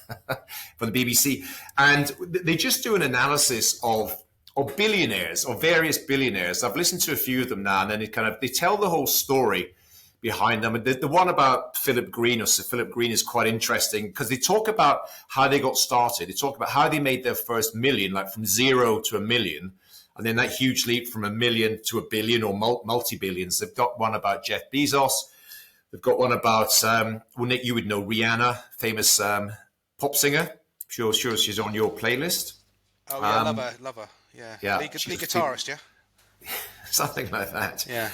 the BBC. And they just do an analysis of billionaires, or various billionaires. I've listened to a few of them now, and then they tell the whole story behind them. And the one about Philip Green, or Sir Philip Green, is quite interesting because they talk about how they got started. They talk about how they made their first million, like from 0 to $1 million, and then that huge leap from $1 million to $1 billion or multi-billions. They've got one about Jeff Bezos. They've got one about, Nick, you would know Rihanna, famous pop singer. Sure she's on your playlist. Oh, yeah, love her. Yeah. Lead guitarist, yeah? Something like that. Yeah.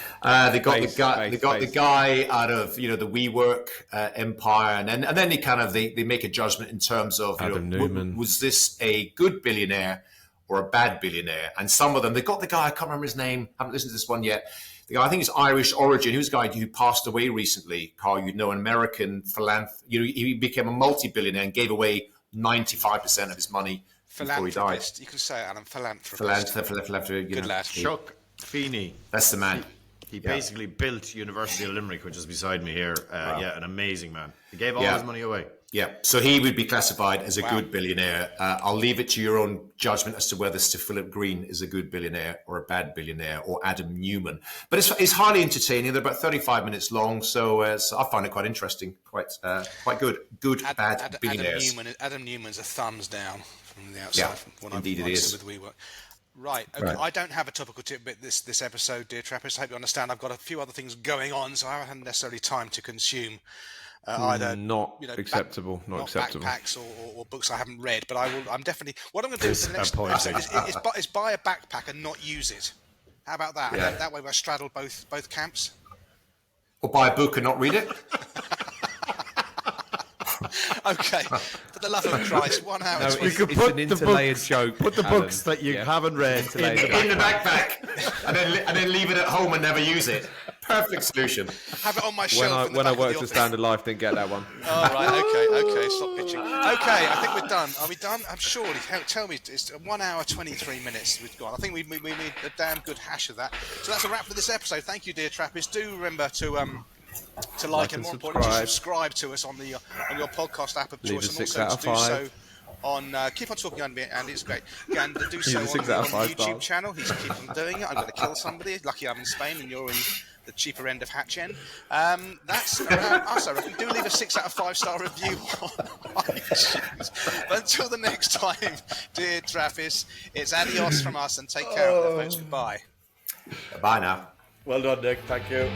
They got the guy out of the WeWork empire, and then they make a judgment in terms of Adam Newman. Was this a good billionaire or a bad billionaire? And some of them, they got the guy, I can't remember his name, haven't listened to this one yet. The guy, I think it's Irish origin. He was a guy who passed away recently, Carl. An American philanthropist. He became a multi-billionaire and gave away 95% of his money before he died. You can say it, Adam. Philanthropist. Good lad. Chuck Feeney. That's the man. He basically built University of Limerick, which is beside me here. Wow. Yeah, an amazing man. He gave all his money away. Yeah, so he would be classified as a good billionaire. I'll leave it to your own judgment as to whether Sir Philip Green is a good billionaire or a bad billionaire, or Adam Newman. But it's highly entertaining. They're about 35 minutes long, so I find it quite interesting, quite good. Bad billionaires. Adam Newman's a thumbs down from the outside. Yeah, indeed it is. With WeWork. Right. Okay. Right. I don't have a topical tidbit this episode, dear Trappists. I hope you understand. I've got a few other things going on, so I haven't necessarily time to consume either acceptable backpacks or books I haven't read. But I'm definitely. What I'm going to do for the next episode is buy a backpack and not use it. How about that? Yeah. That way I straddle both camps. Or buy a book and not read it. Okay, for the love of Christ, 1 hour. No, you could put an interlayered joke. Put the books that you haven't read in the backpack, and then leave it at home and never use it. Perfect solution. Have it on my shelf. When I worked at Standard Life, didn't get that one. Oh, right, okay, stop pitching. Okay, I think we're done. Are we done? I'm surely. Tell me, it's 1 hour 23 minutes we've got. I think we made a damn good hash of that. So that's a wrap for this episode. Thank you, dear Trappists. Do remember to like and more importantly, to subscribe to us on your podcast app of choice, and also to do so on keep on talking, Andy. It's great. And do so on the YouTube channel. He's keeping doing it. I'm going to kill somebody. Lucky I'm in Spain and you're in the cheaper end of Hatchen. That's around us. I reckon. Do leave a 6 out of 5 star review on iTunes. But until the next time, dear Trappists, it's adios from us, and take care of them, folks. Goodbye. Bye now. Well done, Nick. Thank you.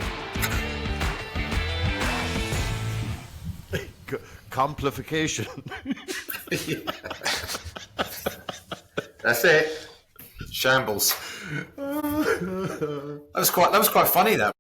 Complification. That's it. Shambles. That was quite funny, that.